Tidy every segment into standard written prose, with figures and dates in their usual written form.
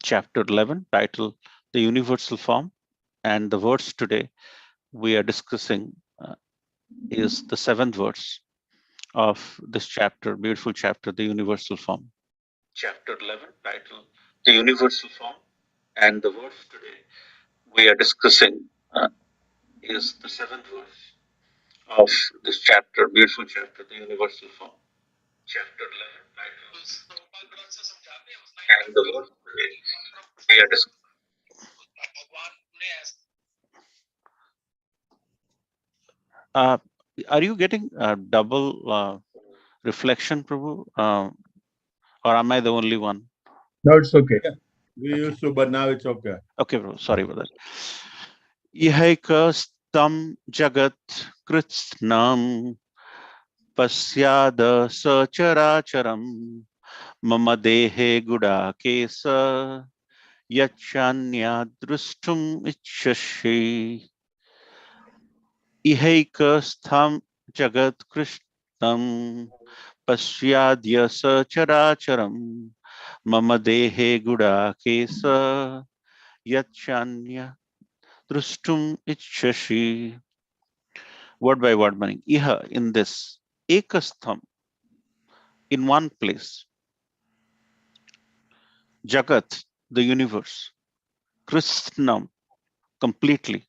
chapter 11, titled The Universal Form. And the verse today we are discussing is the seventh verse of this chapter, beautiful chapter, The Universal Form. Chapter 11, titled The Universal Form. And the verse today we are discussing is the seventh verse of this chapter, beautiful chapter, The Universal Form. Chapter 11, titled, and the verse today we are discussing. Uh, are you getting a double reflection, Prabhu? Or am I the only one? No, it's okay. We used to, but now it's okay. Okay, Prabhu. Sorry about that. Ihaikastam jagat kritsnam pasyada sacharacharam mama dehe gudakesa yachanya drustum ichhashi. Ihaikastam jagat krishnam pasyadya sacharacharam mama dehe gudakesa yachanya drustum ichhashi. Word by word meaning. Iha, in this. Ekastham, in one place. Jagat, the universe. Krishnam, completely.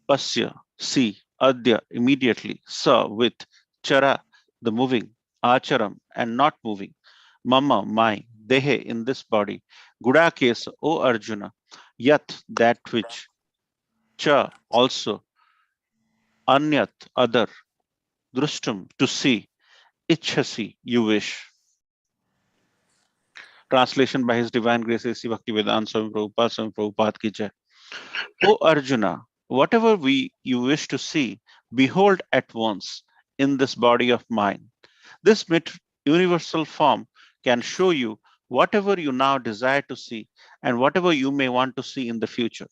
Pasya, see. Adya, immediately. Sa, with. Chara, the moving. Acharam, and not moving. Mama, my. Dehe, in this body. Gudakesa, O Arjuna. Yat, that which. Cha, also. Anyat, other. Drustum, to see. Ichhasi, you wish. Translation by His Divine Grace A.C. Bhaktivedanta Swami Prabhupada ki jai. O Arjuna, whatever you wish to see, behold at once in this body of mine. This universal form can show you whatever you now desire to see and whatever you may want to see in the future.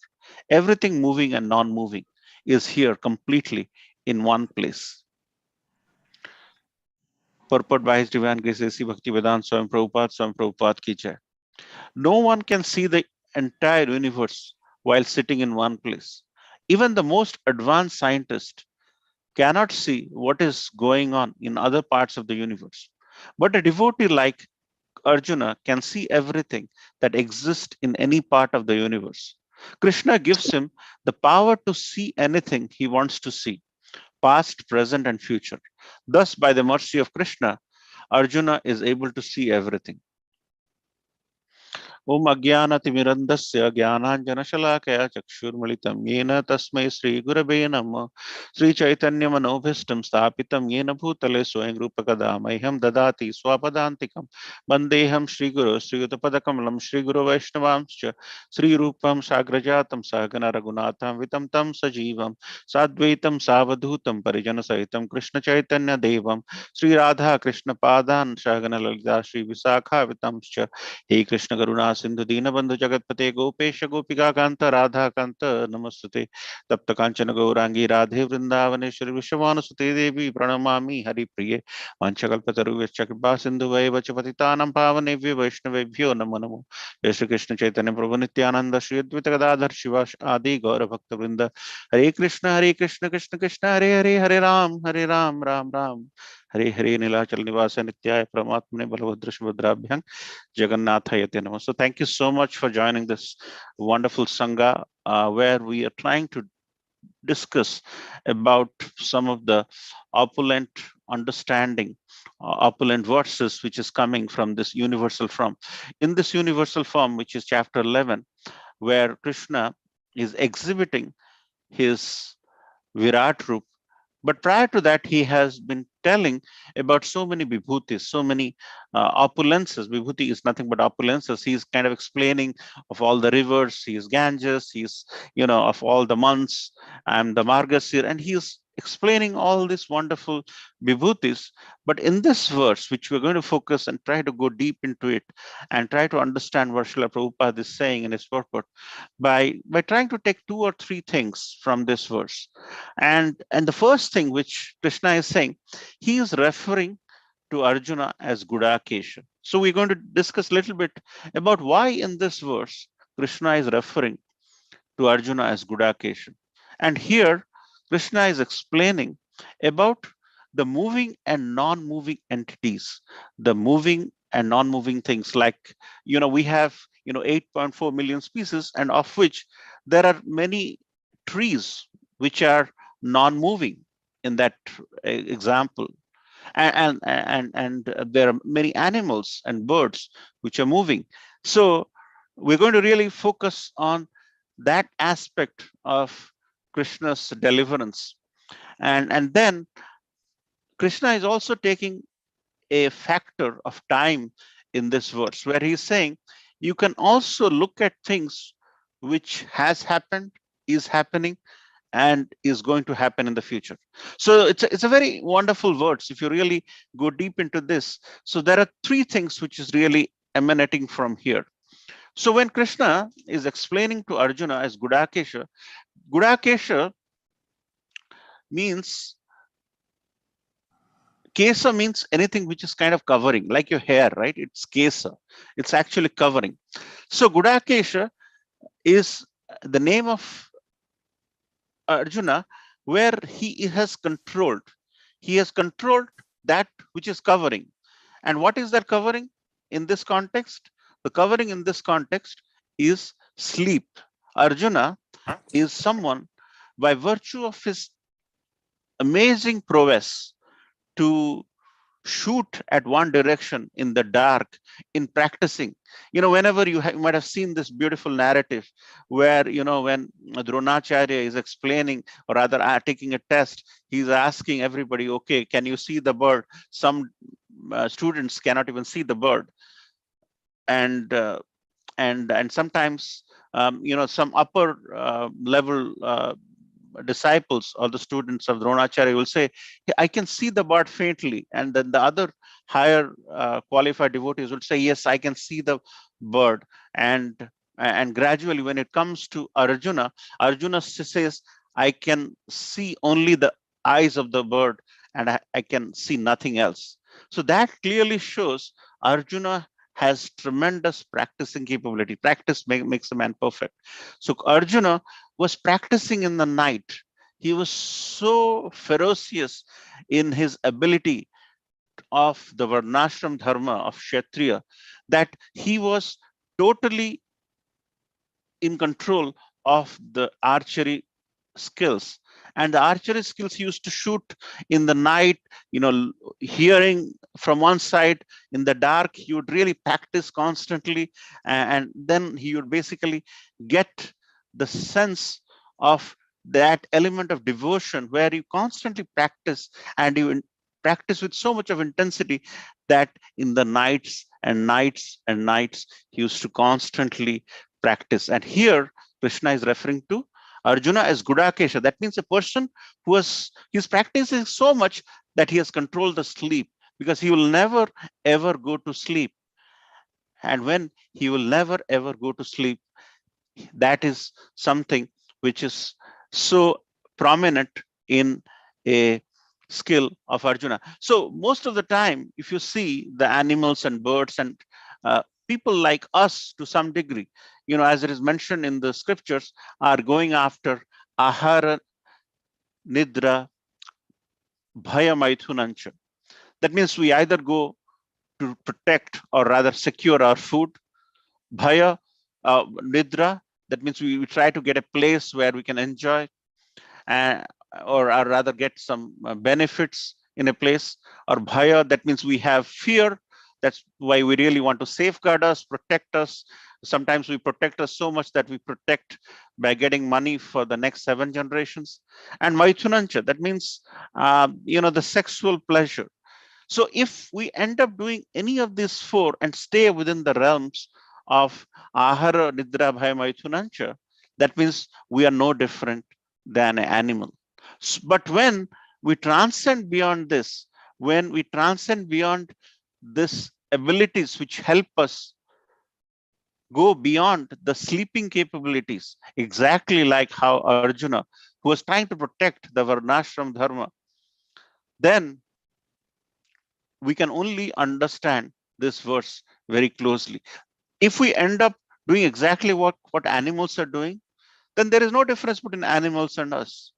Everything moving and non-moving is here completely in one place. Purport by His Divine Grace A.C. Bhaktivedanta Swami Prabhupada ki jai. No one can see the entire universe while sitting in one place. Even the most advanced scientist cannot see what is going on in other parts of the universe. But a devotee like Arjuna can see everything that exists in any part of the universe. Krishna gives him the power to see anything he wants to see, past, present, and future. Thus, by the mercy of Krishna, Arjuna is able to see everything. ओम अज्ञानतिमिरन्धस्य ज्ञानाञ्जनशलाकया चक्षुर्मिलितं येन तस्मै श्रीगुरवे नमः श्रीचैतन्यमनोभीष्टं स्थापितं येन भूतले स्वयं रूपकदा मह्यं ददाति स्वपदान्तिकं वन्देऽहं श्रीगुरो श्रीयुतपदकमलं श्रीगुरुवैष्णवांश्च श्रीरूपं साग्रजातं सहगण रघुनाथं वितं तं सजीवं साद्वैतं सावधूतं परिजनसहितं कृष्णचैतन्यदेवं श्रीराधा कृष्णपादान् सहगण ललिता श्रीविशाखावितंश्च हे कृष्ण करुणा सिंधु दीनबंधु जगतपते गोपेश गोपिका कांत राधा कांत नमस्ते तप्त कांचन गौरांगी राधे वृंदावनेश्वरी विश्वभानुसुते देवी प्रणमामि हरिप्रिये वाञ्छकल्पतरुभ्यश्च कृपा सिन्धुभ्यैव च पतितानां पावनेभ्यो वैष्णवेभ्यो नमो नमो। जय श्री कृष्ण चैतन्य प्रभु नित्यानंद श्री अद्वैत गदाधर शिवास आदि गौर भक्त वृंद। हरे कृष्ण कृष्ण कृष्ण हरे हरे हरे राम राम राम हरे हरे। नीलाचल निवास नित्याय परमात्मने Balabhadra सुभद्राभ्यां Jagannatha Namo. So thank you so much for joining this wonderful Sangha, where we are trying to discuss about some of the opulent understanding, opulent verses which is coming from this universal form. In this universal form, which is chapter 11, where Krishna is exhibiting his Virat Rup. But prior to that, he has been telling about so many vibhutis, so many opulences. Vibhuti is nothing but opulences. He's kind of explaining of all the rivers. He is Ganges. He's, of all the months and the Margasir. And he's explaining all these wonderful vibhutis. But in this verse, which we're going to focus and try to go deep into it and try to understand what Srila Prabhupada is saying in his purport, by trying to take two or three things from this verse. And the first thing which Krishna is saying, he is referring to Arjuna as Gudakesha. So we're going to discuss a little bit about why in this verse Krishna is referring to Arjuna as Gudakesha. And here Krishna is explaining about the moving and non-moving entities, the moving and non-moving things. Like, we have 8.4 million species, and of which there are many trees which are non-moving in that example. And there are many animals and birds which are moving. So we're going to really focus on that aspect of Krishna's deliverance. And then Krishna is also taking a factor of time in this verse, where he's saying you can also look at things which has happened, is happening, and is going to happen in the future. So it's a very wonderful words if you really go deep into this. So there are three things which is really emanating from here. So when Krishna is explaining to Arjuna as Gudakesha, Gudakesha means, Kesa means anything which is kind of covering, like your hair, right? It's Kesa. It's actually covering. So Gudakesha is the name of Arjuna, where he has controlled. He has controlled that which is covering. And what is that covering in this context? The covering in this context is sleep. Arjuna is someone, by virtue of his amazing prowess to shoot at one direction in the dark, in practicing. Whenever you might have seen this beautiful narrative where, when Dronacharya is explaining, or rather taking a test, he's asking everybody, okay, can you see the bird? Some students cannot even see the bird. And sometimes, some upper level disciples or the students of Dronacharya will say, "Hey, I can see the bird faintly." And then the other higher qualified devotees will say, "Yes, I can see the bird." And gradually, when it comes to Arjuna, Arjuna says, "I can see only the eyes of the bird, and I can see nothing else." So that clearly shows Arjuna has tremendous practicing capability. Practice makes a man perfect. So Arjuna was practicing in the night. He was so ferocious in his ability of the Varnashram Dharma of Kshatriya that he was totally in control of the archery skills. And the archery skills used to shoot in the night, hearing from one side in the dark. He would really practice constantly, and then he would basically get the sense of that element of devotion where you constantly practice, and you practice with so much of intensity that in the nights and nights and nights he used to constantly practice. And here Krishna is referring to Arjuna as Gudakesha. That means a person he's practicing so much that he has controlled the sleep, because he will never ever go to sleep. And when he will never ever go to sleep, that is something which is so prominent in a skill of Arjuna. So most of the time, if you see the animals and birds and people like us to some degree, as it is mentioned in the scriptures, are going after ahara, nidra, bhaya maithunancha. That means we either go to protect or rather secure our food. Bhaya, nidra, that means we try to get a place where we can enjoy, uh, or rather get some benefits in a place. Or bhaya, that means we have fear. That's why we really want to safeguard us, protect us. Sometimes we protect us so much that we protect by getting money for the next 7 generations. And maithunancha, that means the sexual pleasure. So if we end up doing any of these four and stay within the realms of ahara, nidra, bhaya, maithunancha, that means we are no different than an animal. But when we transcend beyond this, when we transcend beyond this abilities which help us go beyond the sleeping capabilities, exactly like how Arjuna, who was trying to protect the Varnashram Dharma, then we can only understand this verse very closely. If we end up doing exactly what animals are doing, then there is no difference between animals and us.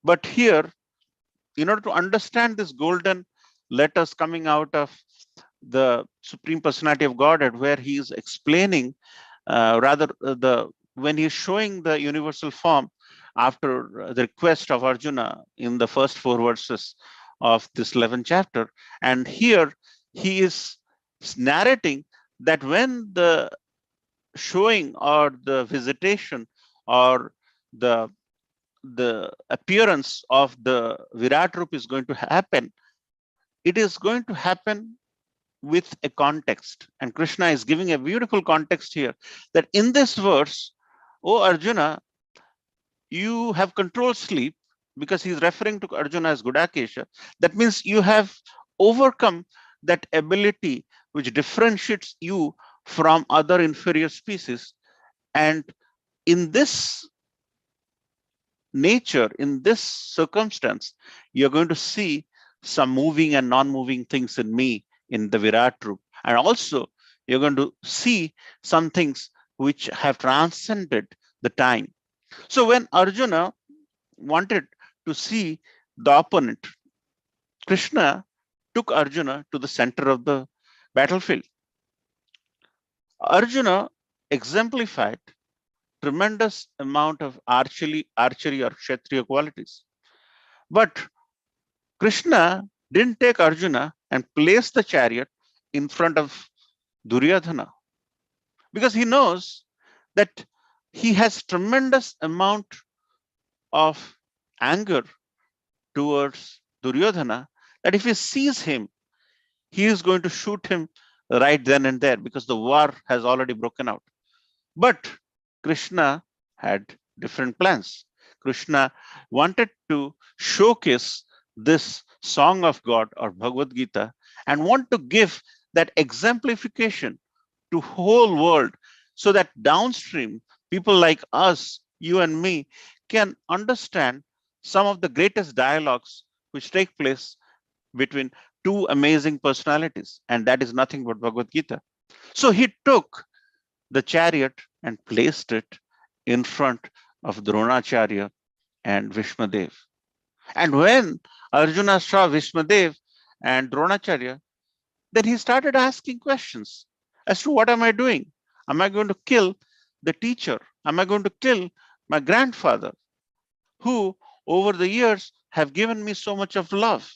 But here, in order to understand this golden letters coming out of the Supreme Personality of Godhead, where he is explaining, the when he's showing the universal form after the request of Arjuna in the first 4 verses of this 11th chapter, and here he is narrating that when the showing or the visitation or the appearance of the Virat Rup is going to happen, it is going to happen with a context. And Krishna is giving a beautiful context here that in this verse, oh Arjuna, you have controlled sleep, because he's referring to Arjuna as Gudakesha. That means you have overcome that ability which differentiates you from other inferior species. And in this nature, in this circumstance, you're going to see some moving and non-moving things in me in the Virat Rup. And also, you're going to see some things which have transcended the time. So when Arjuna wanted to see the opponent, Krishna took Arjuna to the center of the battlefield. Arjuna exemplified tremendous amount of archery or kshatriya qualities. But Krishna didn't take Arjuna and place the chariot in front of Duryodhana, because he knows that he has tremendous amount of anger towards Duryodhana, that if he sees him, he is going to shoot him right then and there, because the war has already broken out. But Krishna had different plans. Krishna wanted to showcase this song of God or Bhagavad Gita and want to give that exemplification to whole world, so that downstream people like us, you and me, can understand some of the greatest dialogues which take place between two amazing personalities, and that is nothing but Bhagavad Gita. So he took the chariot and placed it in front of Dronacharya and Vishmadev. And when Arjuna saw Vishmadev and Dronacharya, then he started asking questions as to what am I doing? Am I going to kill the teacher? Am I going to kill my grandfather, who over the years have given me so much of love?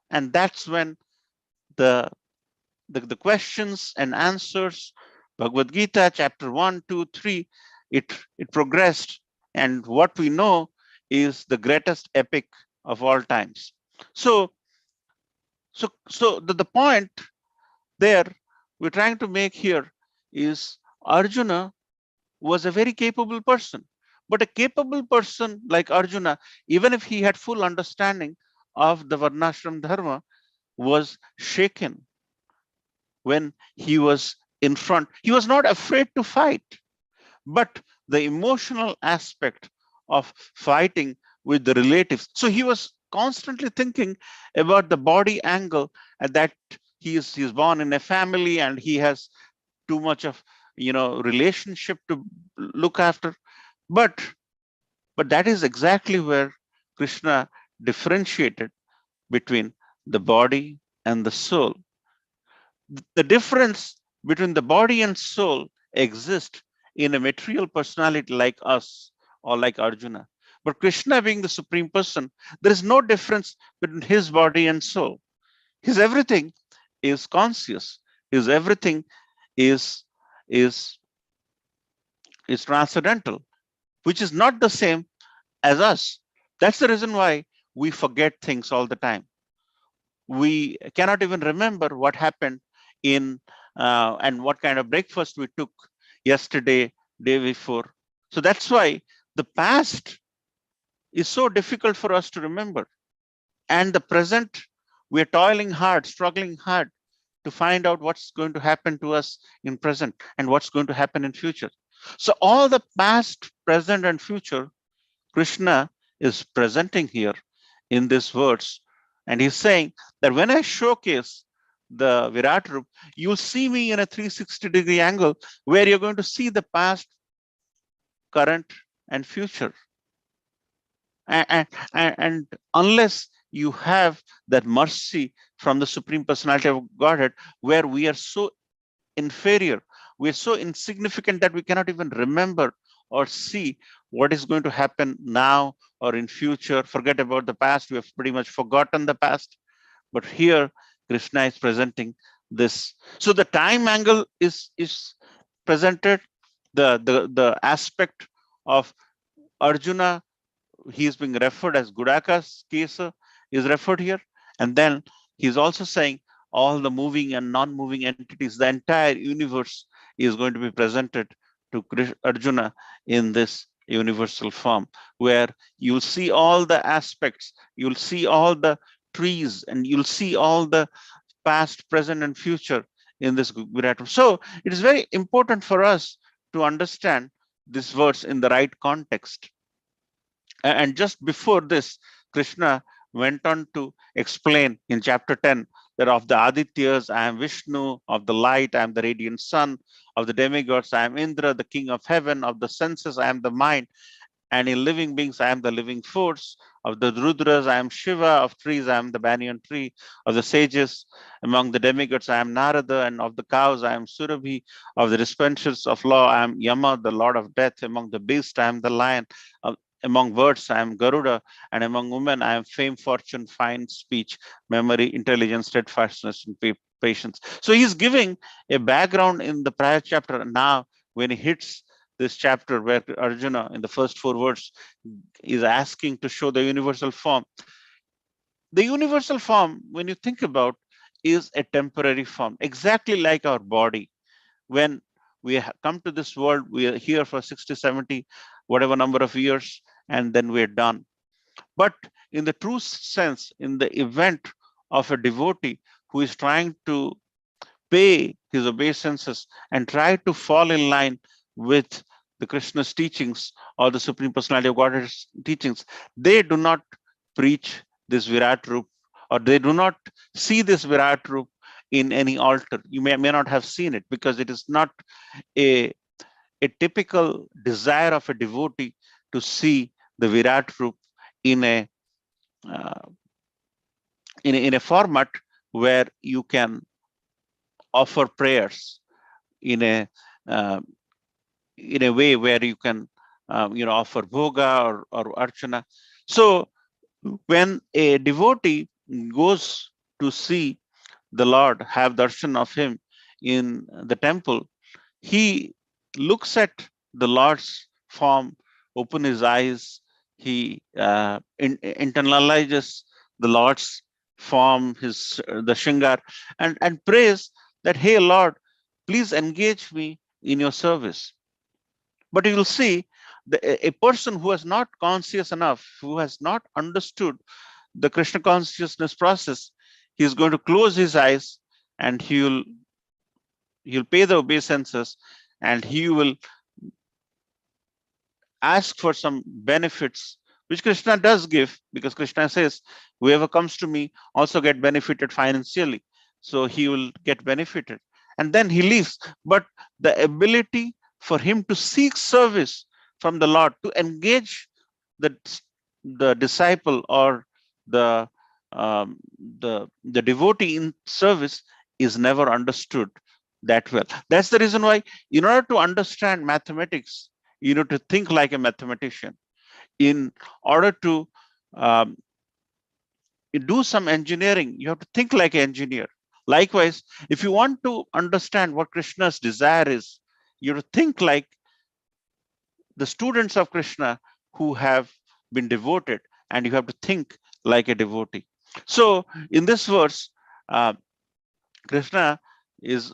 And that's when the questions and answers, Bhagavad Gita, chapter 1, 2, 3, it progressed. And what we know is the greatest epic of all times. So the point there we're trying to make here is Arjuna was a very capable person. But a capable person like Arjuna, even if he had full understanding of the Varnashram Dharma, was shaken when he was in front. He was not afraid to fight, but the emotional aspect of fighting with the relatives. So he was constantly thinking about the body angle, and that he's born in a family and he has too much of relationship to look after. But that is exactly where Krishna differentiated between the body and the soul. The difference between the body and soul exists in a material personality like us or like Arjuna. But Krishna, being the supreme person, there is no difference between his body and soul. His everything is conscious. His everything is is is transcendental, which is not the same as us. That's the reason why we forget things all the time. We cannot even remember what happened in and what kind of breakfast we took yesterday, day before. So that's why the past is so difficult for us to remember. And the present, we're toiling hard, struggling hard to find out what's going to happen to us in present and what's going to happen in future. So all the past, present, and future, Krishna is presenting here in this words. And he's saying that when I showcase the Virat Rup, you'll see me in a 360-degree angle where you're going to see the past, current, and future. And unless you have that mercy from the Supreme Personality of Godhead, where we are so inferior, we're so insignificant that we cannot even remember or see what is going to happen now or in future. Forget about the past. We have pretty much forgotten the past. But here, Krishna is presenting this. So the time angle is presented, the aspect of Arjuna, he is being referred as Gudaka's case is referred here. And then he's also saying all the moving and non-moving entities, the entire universe is going to be presented to Arjuna in this universal form, where you'll see all the aspects, you'll see all the trees, and you'll see all the past, present, and future in this Virat. So it is very important for us to understand this verse in the right context. And just before this, Krishna went on to explain in chapter 10 that of the Adityas, I am Vishnu, of the light, I am the radiant sun, of the demigods, I am Indra, the king of heaven, of the senses, I am the mind, and in living beings, I am the living force. Of the Rudras, I am Shiva. Of trees, I am the banyan tree. Of the sages, among the demigods, I am Narada. And of the cows, I am Surabhi. Of the dispensers of law, I am Yama, the lord of death. Among the beasts, I am the lion. Among birds, I am Garuda. And among women, I am fame, fortune, fine speech, memory, intelligence, steadfastness, and patience. So he's giving a background in the prior chapter. Now, when he hits this chapter where Arjuna in the first 4 words is asking to show the universal form. The universal form, when you think about, is a temporary form, exactly like our body. When we come to this world, we are here for 60, 70, whatever number of years, and then we're done. But in the true sense, in the event of a devotee who is trying to pay his obeisances and try to fall in line with the Krishna's teachings or the Supreme Personality of Godhead's teachings, they do not preach this Virat Rup, or they do not see this Virat Rup in any altar. You may not have seen it because it is not a, a typical desire of a devotee to see the Virat Rup in a uh, in a format where you can offer prayers in a uh, in a way where you can offer bhoga or archana. So when a devotee goes to see the Lord, have darshan of him in the temple, he looks at the Lord's form, open his eyes, he internalizes the Lord's form, his the Shingar, and prays that, hey Lord, please engage me in your service. But you will see a person who is not conscious enough, who has not understood the Krishna consciousness process, he is going to close his eyes and he'll pay the obeisances, and he will ask for some benefits, which Krishna does give, because Krishna says, whoever comes to me also get benefited financially. So he will get benefited. And then he leaves. But the ability for him to seek service from the Lord, to engage the disciple or the the devotee in service is never understood that well. That's the reason why, in order to understand mathematics, you need to think like a mathematician. In order to um, do some engineering, you have to think like an engineer. Likewise, if you want to understand what Krishna's desire is, you have to think like the students of Krishna who have been devoted, and you have to think like a devotee. So in this verse, uh, Krishna is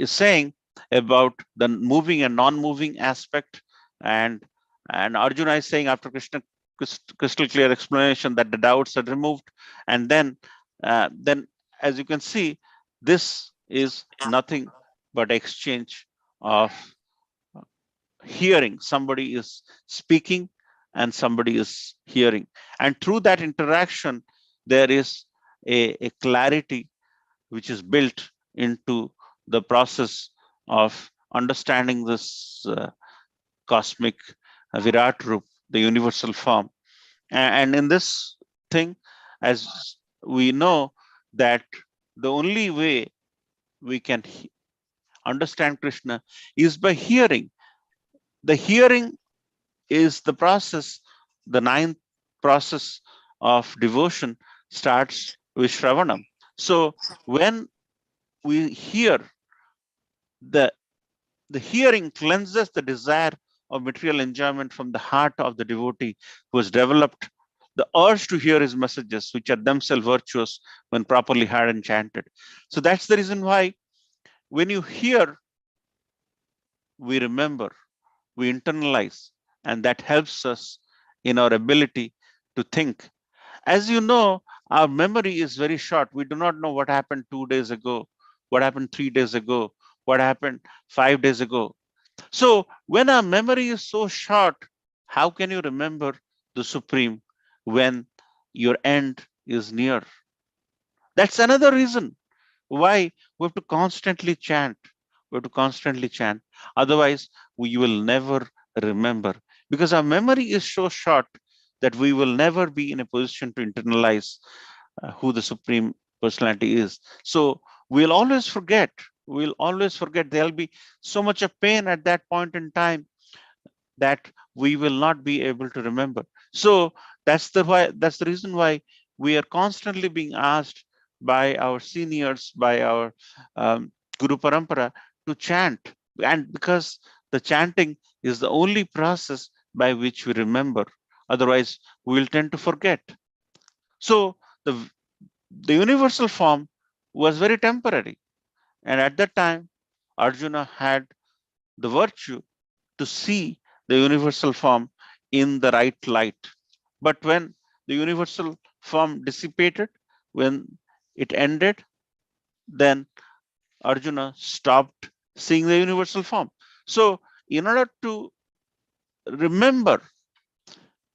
saying about the moving and non-moving aspect, and Arjuna is saying, after Krishna crystal clear explanation, that the doubts are removed, and then as you can see, this is nothing but exchange of hearing. Somebody is speaking and somebody is hearing, and through that interaction, there is a clarity which is built into the process of understanding this cosmic Virat Rup, the universal form. And in this thing, as we know, that the only way we can understand Krishna is by hearing. The hearing is the process, the ninth process of devotion starts with Shravanam. So when we hear, the the hearing cleanses the desire of material enjoyment from the heart of the devotee who has developed the urge to hear his messages, which are themselves virtuous when properly heard and chanted. So that's the reason why when you hear, we remember, we internalize, and that helps us in our ability to think. As you know, our memory is very short. We do not know what happened 2 days ago, what happened 3 days ago, what happened 5 days ago. So when our memory is so short, how can you remember the Supreme when your end is near? That's another reason why we have to constantly chant. We have to constantly chant. Otherwise, we will never remember, because our memory is so short that we will never be in a position to internalize who the Supreme Personality is. So we'll always forget. We'll always forget. There'll be so much of pain at that point in time that we will not be able to remember. So that's the reason why we are constantly being asked by our seniors, by our Guru Parampara to chant. And because the chanting is the only process by which we remember. Otherwise, we will tend to forget. So the universal form was very temporary. And at that time, Arjuna had the virtue to see the universal form in the right light. But when the universal form dissipated, when it ended, then Arjuna stopped seeing the universal form. So, in order to remember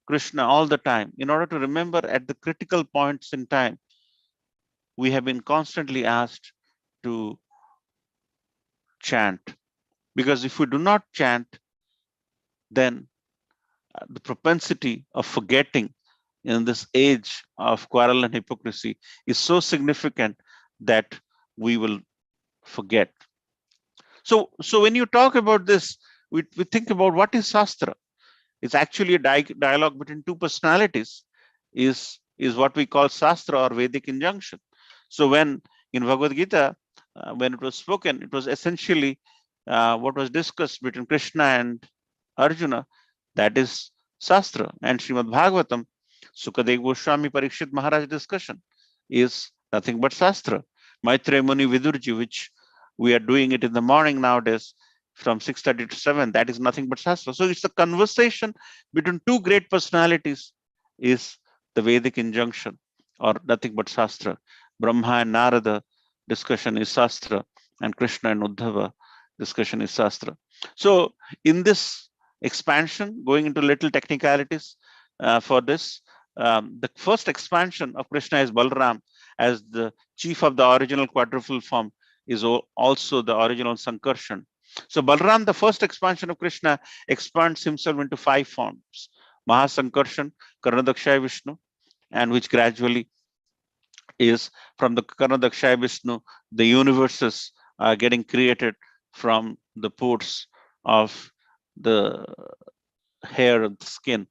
Krishna all the time, in order to remember at the critical points in time, we have been constantly asked to chant. Because if we do not chant, then the propensity of forgetting in this age of quarrel and hypocrisy is so significant that we will forget. So when you talk about this, we think about what is Shastra. It's actually a dialogue between two personalities, is what we call Shastra or Vedic injunction. So when in Bhagavad Gita, when it was spoken, it was essentially what was discussed between Krishna and Arjuna, that is Shastra. And Srimad Bhagavatam, Sukadev Goswami Parikshit Maharaj discussion is nothing but Shastra. Maitreya Muni Vidurji, which we are doing it in the morning nowadays from 6:30 to 7, that is nothing but Shastra. So it's a conversation between two great personalities, is the Vedic injunction or nothing but Shastra. Brahma and Narada discussion is Shastra, and Krishna and Uddhava discussion is Shastra. So in this expansion, going into little technicalities for this, the first expansion of Krishna is Balram as the chief of the original quadruple form, is also the original Sankarshan. So Balram, the first expansion of Krishna, expands himself into 5 forms: Mahasankarshan, Karnadakshaya Vishnu, and which gradually is from the Karnadakshaya Vishnu, the universes are getting created from the pores of the hair of the skin.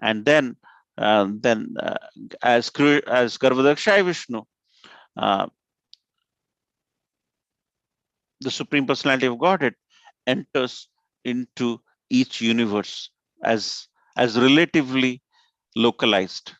And as Garbhodakshaya Vishnu, uh, the Supreme Personality of Godhead enters into each universe as relatively localized,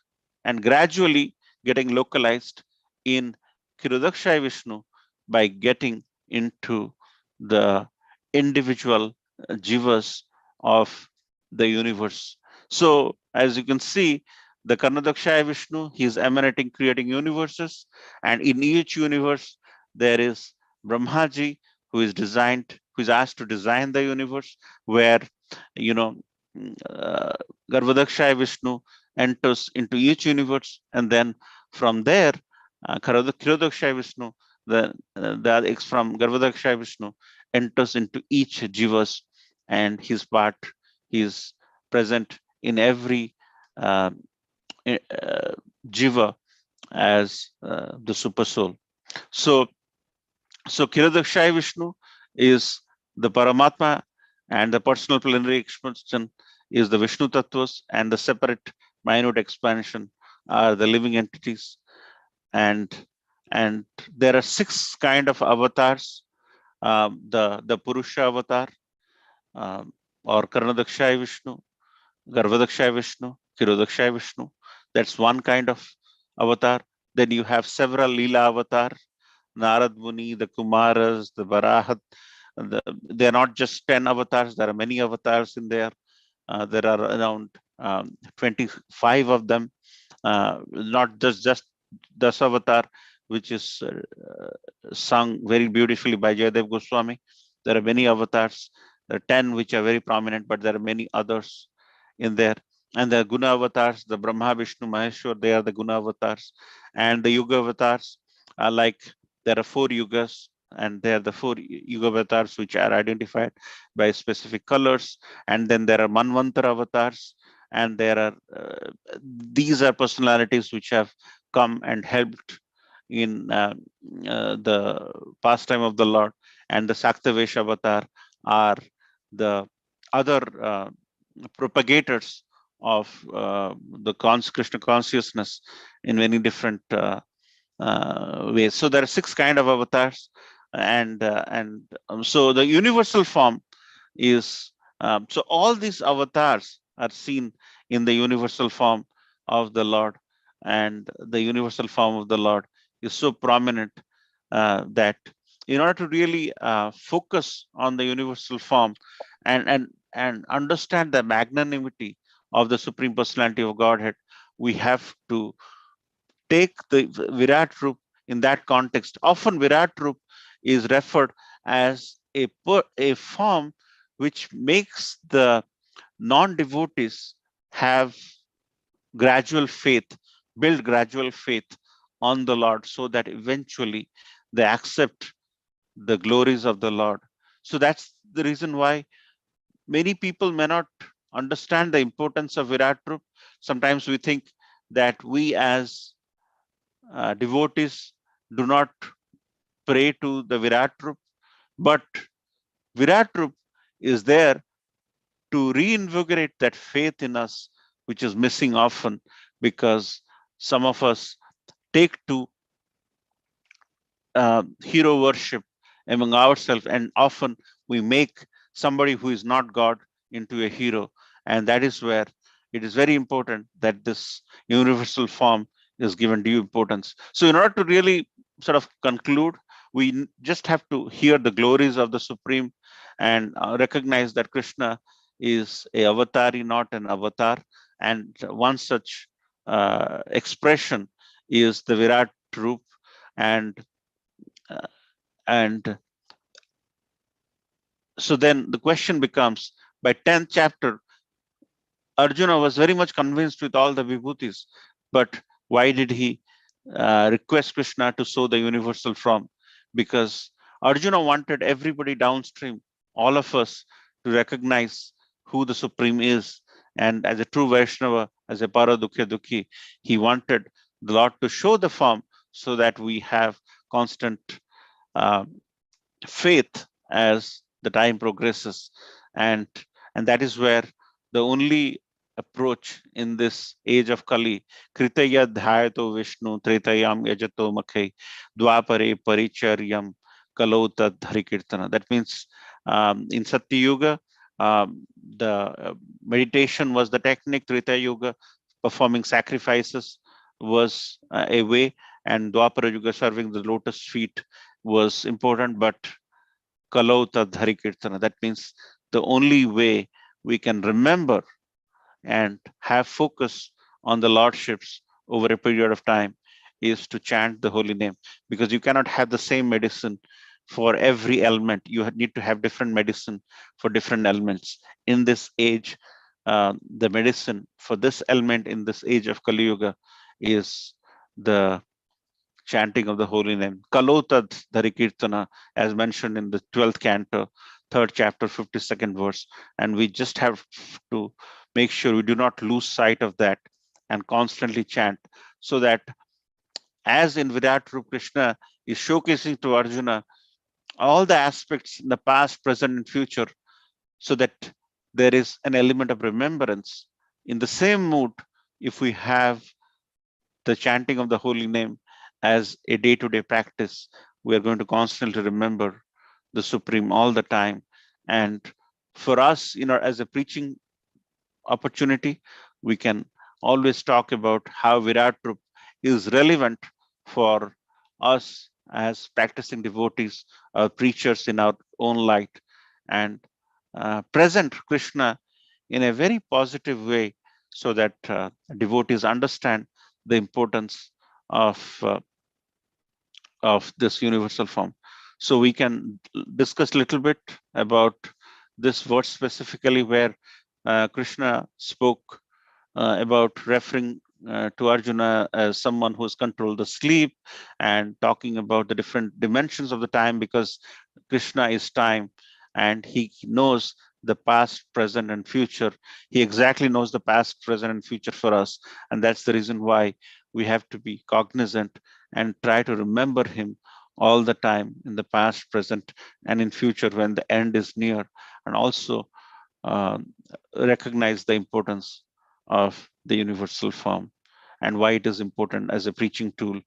and gradually getting localized in Kirodakshaya Vishnu by getting into the individual jivas of the universe. So as you can see, the Karnadakshaya Vishnu, he is emanating, creating universes, and in each universe there is Brahmaji, who is asked to design the universe, where you know uh, Garbhodakshaya Vishnu enters into each universe, and then from there, Kirodakshaya Vishnu the from Garbhodaksha Vishnu enters into each jivas, and his part is present in every uh, jiva as the super soul. So Kiradakshaya Vishnu is the Paramatma, and the personal plenary expansion is the Vishnu Tattvas, and the separate minute expansion are the living entities. And there are 6 kind of avatars. The Purusha avatar, or Karnadakshaya Vishnu, Garbhodakshaya Vishnu, Kirodakshaya Vishnu. That's one kind of avatar. Then you have several Leela avatar, Narad Muni, the Kumaras, the Varahat. They're not just 10 avatars, there are many avatars in there. There are around 25 of them, not just Dasavatar, which is sung very beautifully by Jayadev Goswami. There are many avatars. There are 10 which are very prominent, but there are many others in there. And the Guna avatars, the Brahma, Vishnu, Maheshwar, they are the Guna avatars. And the Yuga avatars are like, there are 4 yugas, and they are the 4 yuga avatars which are identified by specific colors. And then there are Manvantara avatars, and there are these are personalities which have come and helped in the pastime of the Lord. And the Saktavesha avatar are the other propagators of the Krishna consciousness in many different ways. So there are 6 kind of avatars, and so the universal form is so all these avatars are seen in the universal form of the Lord, and the universal form of the Lord is so prominent that in order to really focus on the universal form and understand the magnanimity of the Supreme Personality of Godhead, we have to take the Virat Rup in that context. Often Virat Rup is referred as a form which makes the non-devotees have gradual faith, build gradual faith on the Lord, so that eventually they accept the glories of the Lord. So that's the reason why many people may not understand the importance of Virat Rup. Sometimes we think that we as devotees do not pray to the Virat Rup, but Virat Rup is there to reinvigorate that faith in us, which is missing often because some of us take to hero worship among ourselves, and often we make somebody who is not God into a hero. And that is where it is very important that this universal form is given due importance. So in order to really sort of conclude, we just have to hear the glories of the Supreme and recognize that Krishna is a avatari, not an avatar. And one such expression is the Virat Roop. And uh, and so then the question becomes, by 10th chapter, Arjuna was very much convinced with all the vibhutis, but why did he request Krishna to show the universal form? Because Arjuna wanted everybody downstream, all of us, to recognize who the Supreme is. And as a true Vaishnava, as a Paradukya Dukhi, he wanted the Lord to show the form so that we have constant uh, faith as the time progresses. and and that is where the only approach in this age of Kali, Kritaya Dhyato Vishnu Tretayam Yajato Makhe Dwapare Paricharyam Kalota Dharikirtana. That means in Satya Yuga, the meditation was the technique. Treta Yuga, performing sacrifices was a way, and Dwapara Yuga, serving the lotus feet, was important. But Kalauta Dharikirtana, that means the only way we can remember and have focus on the lordships over a period of time is to chant the holy name, because you cannot have the same medicine for every element. You need to have different medicine for different elements. In this age, the medicine for this element in this age of Kali Yuga is the chanting of the holy name. Kalotad Dharikirtana, as mentioned in the 12th canto, 3rd chapter, 52nd verse. And we just have to make sure we do not lose sight of that and constantly chant, so that as in Virat Rup, Krishna is showcasing to Arjuna all the aspects in the past, present, and future, so that there is an element of remembrance. In the same mood, if we have the chanting of the holy name as a day-to-day practice, we are going to constantly remember the Supreme all the time. And for us, as a preaching opportunity, we can always talk about how Virat Rup is relevant for us as practicing devotees, preachers in our own light, and present Krishna in a very positive way, so that devotees understand the importance of this universal form. So we can discuss a little bit about this verse specifically, where Krishna spoke about referring to Arjuna as someone who's controlled the sleep, and talking about the different dimensions of the time, because Krishna is time and he knows the past, present, and future. He exactly knows the past, present, and future for us. And that's the reason why we have to be cognizant and try to remember him all the time, in the past, present, and in future when the end is near, and also uh, recognize the importance of the universal form and why it is important as a preaching tool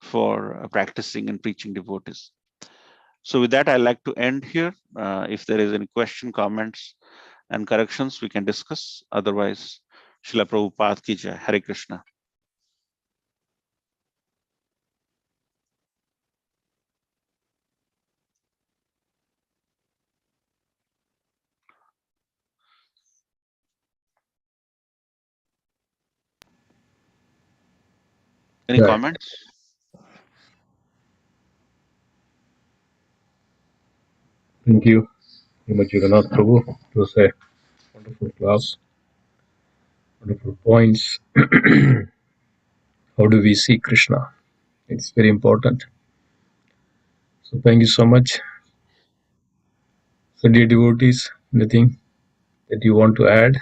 for practicing and preaching devotees. So with that, I'd like to end here. If there is any question, comments, and corrections, we can discuss. Otherwise, Srila Prabhupada ki jai. Hare Krishna. Any Right. comments? Thank you, Hemajaganath Prabhu. It was a wonderful class, wonderful points. How do we see Krishna? It's very important. So thank you so much. So dear devotees, anything that you want to add?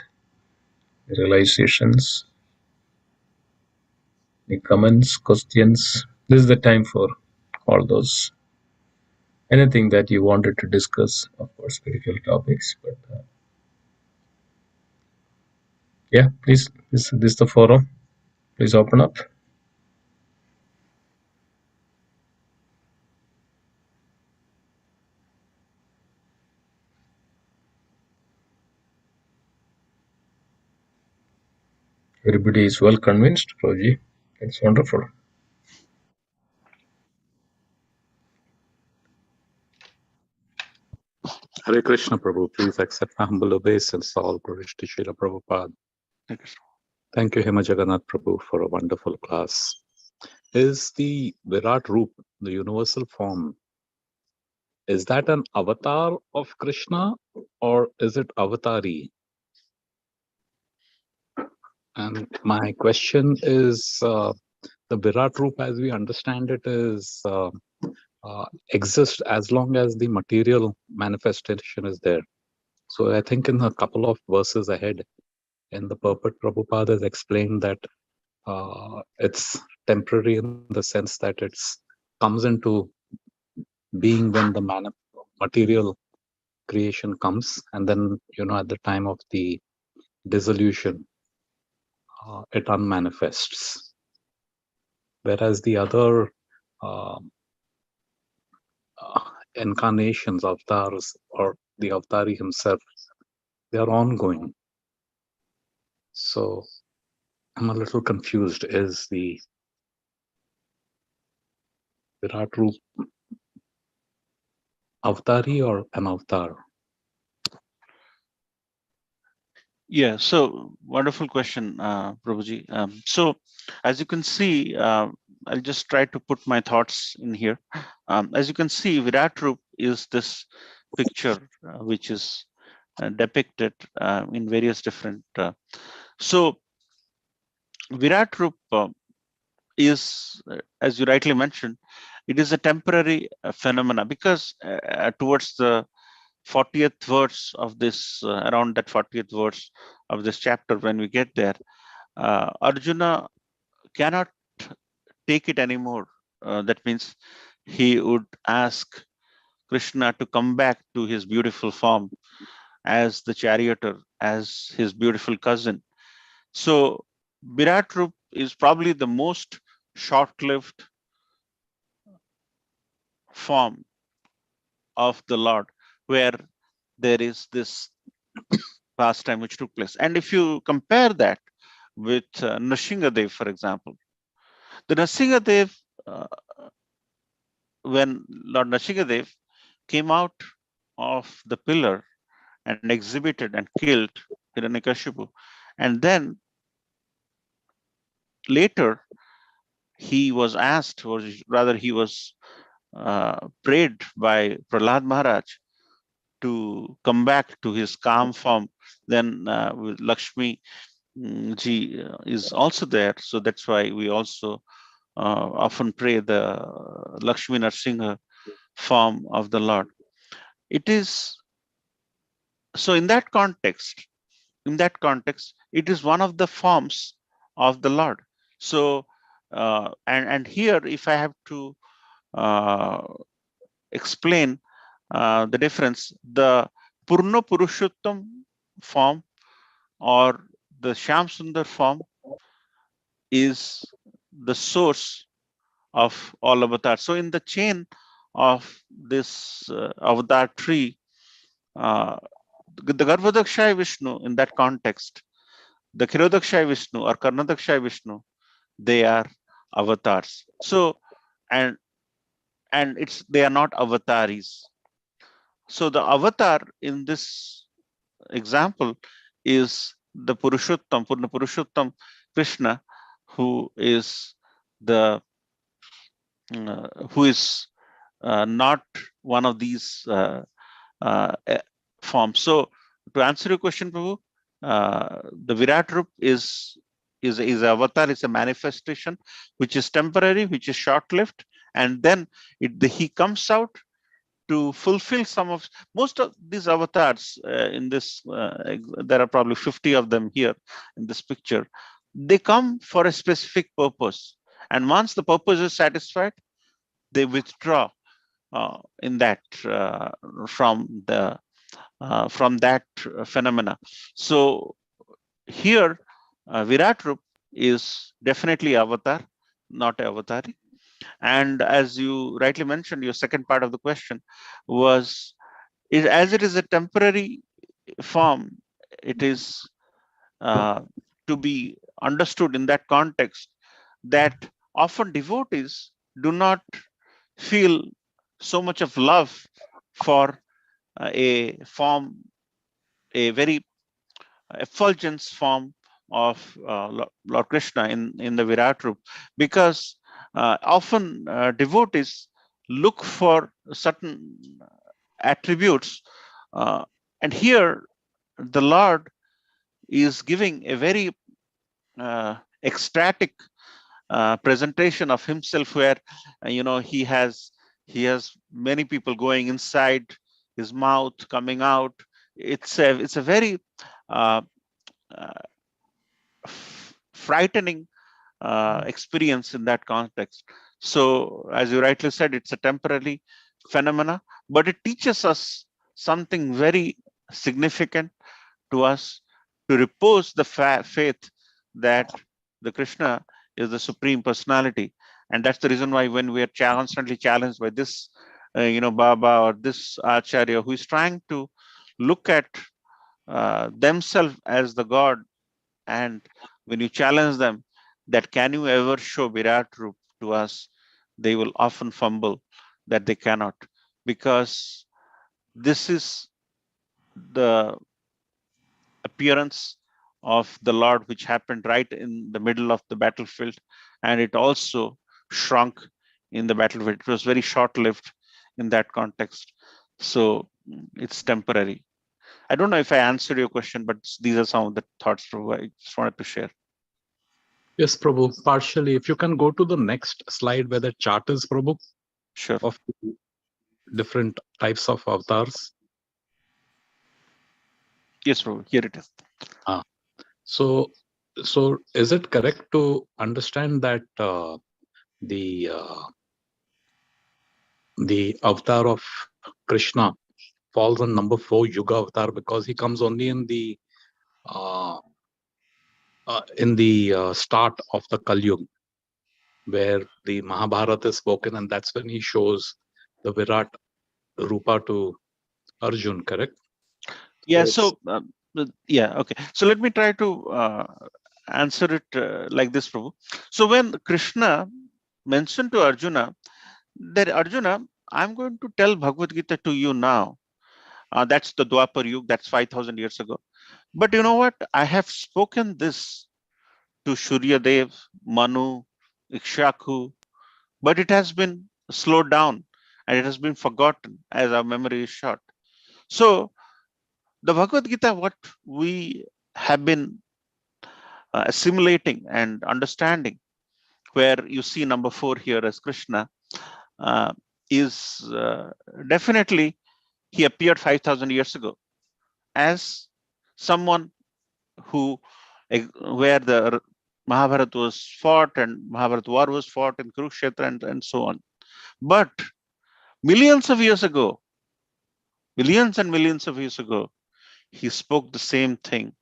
Realizations, any comments, questions? This is the time for all those. Anything that you wanted to discuss, of course, spiritual topics. But yeah, please, this is the forum. Please open up. Everybody is well convinced, Prabhuji. It's wonderful. Hare Krishna, Prabhu. Please accept my humble obeisance, all glories to Srila Prabhupada. Thank you, Hemajaganath Prabhu, for a wonderful class. Is the Virat Roop, the universal form, is that an avatar of Krishna or is it avatari? And my question is, the Virat Roop, as we understand it, is exists as long as the material manifestation is there. So I think in a couple of verses ahead, in the purport, Prabhupada has explained that it's temporary in the sense that it's comes into being when the material creation comes, and then at the time of the dissolution, it unmanifests. Whereas the other uh, incarnations, avatars, or the avatari himself, they are ongoing. So I'm a little confused. Is the Virat Roop avatari or an avatar? Yeah, so wonderful question, Prabhuji. So as you can see, I'll just try to put my thoughts in here. As you can see, Virat Roop is this picture which is depicted in various different. So Virat Roop is, as you rightly mentioned, it is a temporary phenomena, because towards the 40th verse of this, around that 40th verse of this chapter, when we get there, Arjuna cannot take it anymore. That means he would ask Krishna to come back to his beautiful form as the charioteer, as his beautiful cousin. So Virat Rup is probably the most short-lived form of the Lord, where there is this pastime which took place. And if you compare that with Nrsingadev, for example, the Nrsingadev, when Lord Nrsingadev came out of the pillar and exhibited and killed Hiranyakashipu, and then later he was asked, or rather he was prayed by Prahlad Maharaj to come back to his calm form. Then Lakshmi ji is also there, so that's why we also often pray the Lakshmi Narsingha form of the Lord. It is so in that context, it is one of the forms of the Lord. So and here, if I have to explain the difference, the Purna Purushottam form or the Shyam Sundar form is the source of all avatars. So in the chain of this avatar tree, the Garbhodakshay Vishnu, in that context, the Khirodakshay Vishnu or Karnadakshay Vishnu, they are avatars. So and they are not avataris. So the avatar in this example is the Purushottam, Purna Purushottam Krishna, who is the who is not one of these forms. So to answer your question, Prabhu, the Virat Rup is avatar, is a manifestation which is temporary, which is short-lived, and then he comes out to fulfill some of most of these avatars in this. There are probably 50 of them here in this picture. They come for a specific purpose, and once the purpose is satisfied, they withdraw in that from that phenomena. So here, Virat Rup is definitely avatar, not avatari. And as you rightly mentioned, your second part of the question was, as it is a temporary form, it is to be understood in that context that often devotees do not feel so much of love for a form, a very effulgence form of Lord Krishna in the Virat Rup, because often devotees look for certain attributes, and here the Lord is giving a very ecstatic presentation of himself, where he has many people going inside his mouth, coming out. It's a very uh, frightening experience in that context. So as you rightly said, it's a temporary phenomena, but it teaches us something very significant to us, to repose the faith that the Krishna is the supreme personality. And that's the reason why when we are constantly challenged by this Baba or this Acharya who is trying to look at themselves as the God, and when you challenge them that can you ever show Virat Rup to us, they will often fumble that they cannot, because this is the appearance of the Lord which happened right in the middle of the battlefield, and it also shrunk in the battlefield. It was very short-lived in that context. So it's temporary. I don't know if I answered your question, but these are some of the thoughts I just wanted to share. Yes, Prabhu. Partially. If you can go to the next slide where the chart is, Prabhu, Sure. of different types of avatars. Yes, Prabhu. Here it is. So is it correct to understand that the avatar of Krishna falls on number 4, Yuga avatar, because he comes only in the start of the Kali Yuga, where the Mahabharata is spoken, and that's when he shows the Virat Rupa to Arjun, correct? Yeah. So Yeah. Okay. So let me try to answer it like this, Prabhu. So when Krishna mentioned to Arjuna that Arjuna, I'm going to tell Bhagavad Gita to you now. That's the Dwapar Yuga. That's 5,000 years ago. But you know what? I have spoken this to Suryadev, Manu, Ikshaku, but it has been slowed down and it has been forgotten as our memory is short. So the Bhagavad Gita, what we have been assimilating and understanding, where you see number 4 here as Krishna, is definitely he appeared 5,000 years ago as someone who, where the Mahabharata was fought and Mahabharata war was fought in Kurukshetra and so on. But millions of years ago, millions and millions of years ago, he spoke the same thing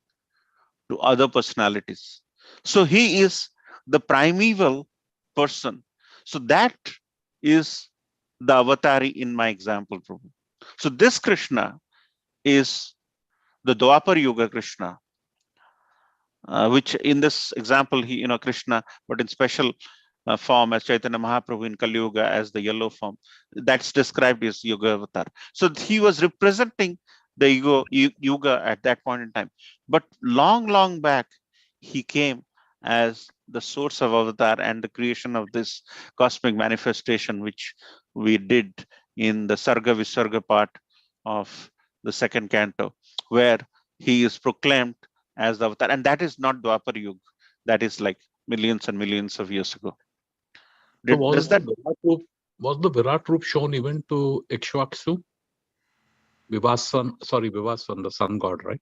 to other personalities. So he is the primeval person. So that is the avatari in my example, Prabhu. So this Krishna is the Dwapar Yuga Krishna, which in this example, he, Krishna, but in special form as Chaitanya Mahaprabhu in Kali Yuga as the yellow form, that's described as Yuga Avatar. So he was representing the Yuga at that point in time. But long, long back, he came as the source of Avatar and the creation of this cosmic manifestation, which we did in the Sarga Visarga part of the second canto, where he is proclaimed as the avatar, and that is not Dwapar Yuga. That is like millions and millions of years ago. was the Virat Roop shown even to Ikshvaku? Vivasan, the sun god, right?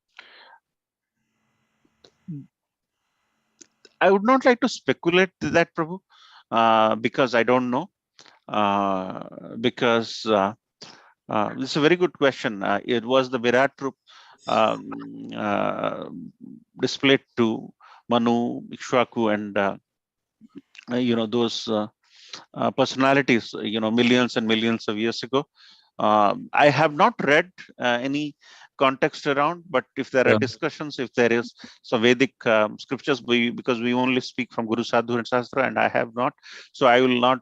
I would not like to speculate that, Prabhu, because I don't know. Because this is a very good question. It was the Virat Roop displayed to Manu, Ikshvaku, and those personalities, millions and millions of years ago. I have not read any context around, but if there are discussions, if there is some Vedic scriptures, because we only speak from Guru Sadhu and Shastra, and I have not, so I will not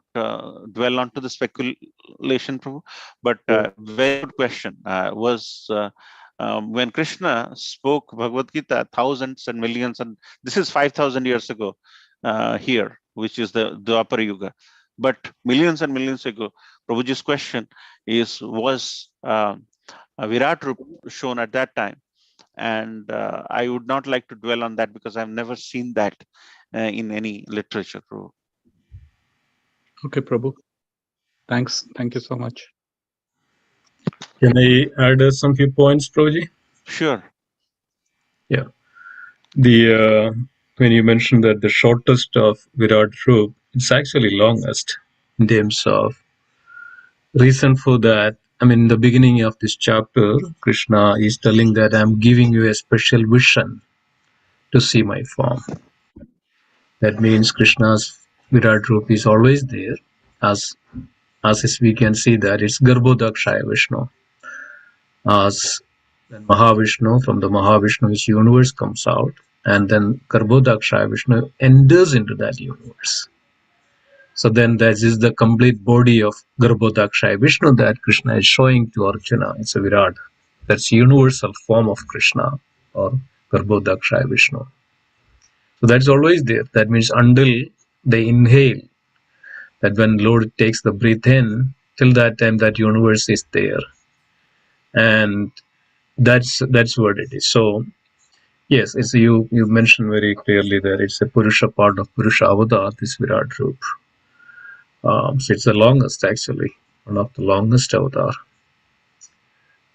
dwell onto the speculation, Prabhu. But very good question. Was when Krishna spoke Bhagavad Gita, thousands and millions, and this is 5,000 years ago here, which is the Dwapara Yuga. But millions and millions ago, Prabhuji's question is, was a Virat Rup shown at that time? And I would not like to dwell on that because I've never seen that in any literature, Prabhu. Okay, Prabhu. Thanks. Thank you so much. Can I add some few points, Prabhuji? Sure. Yeah. The when you mentioned that the shortest of Virat Roop, it's actually longest in terms of reason for that. I mean, in the beginning of this chapter, Krishna is telling that I'm giving you a special vision to see my form. That means Krishna's Virat Roop is always there, as we can see that it's Garbhodakshaya Vishnu. As then Mahavishnu, from the Mahavishnu's universe comes out, and then Garbhodakshaya Vishnu enters into that universe. So then that is the complete body of Garbhodakshaya Vishnu that Krishna is showing to Arjuna. It's a Virat. That's universal form of Krishna or Garbhodakshaya Vishnu. So that's always there. That means until they inhale, that when Lord takes the breath in, till that time that universe is there. And that's what it is. So Yes, it's you mentioned very clearly that it's a Purusha part of Purusha Avatar, this Virat Roop. So it's the longest, actually, one of the longest avatar.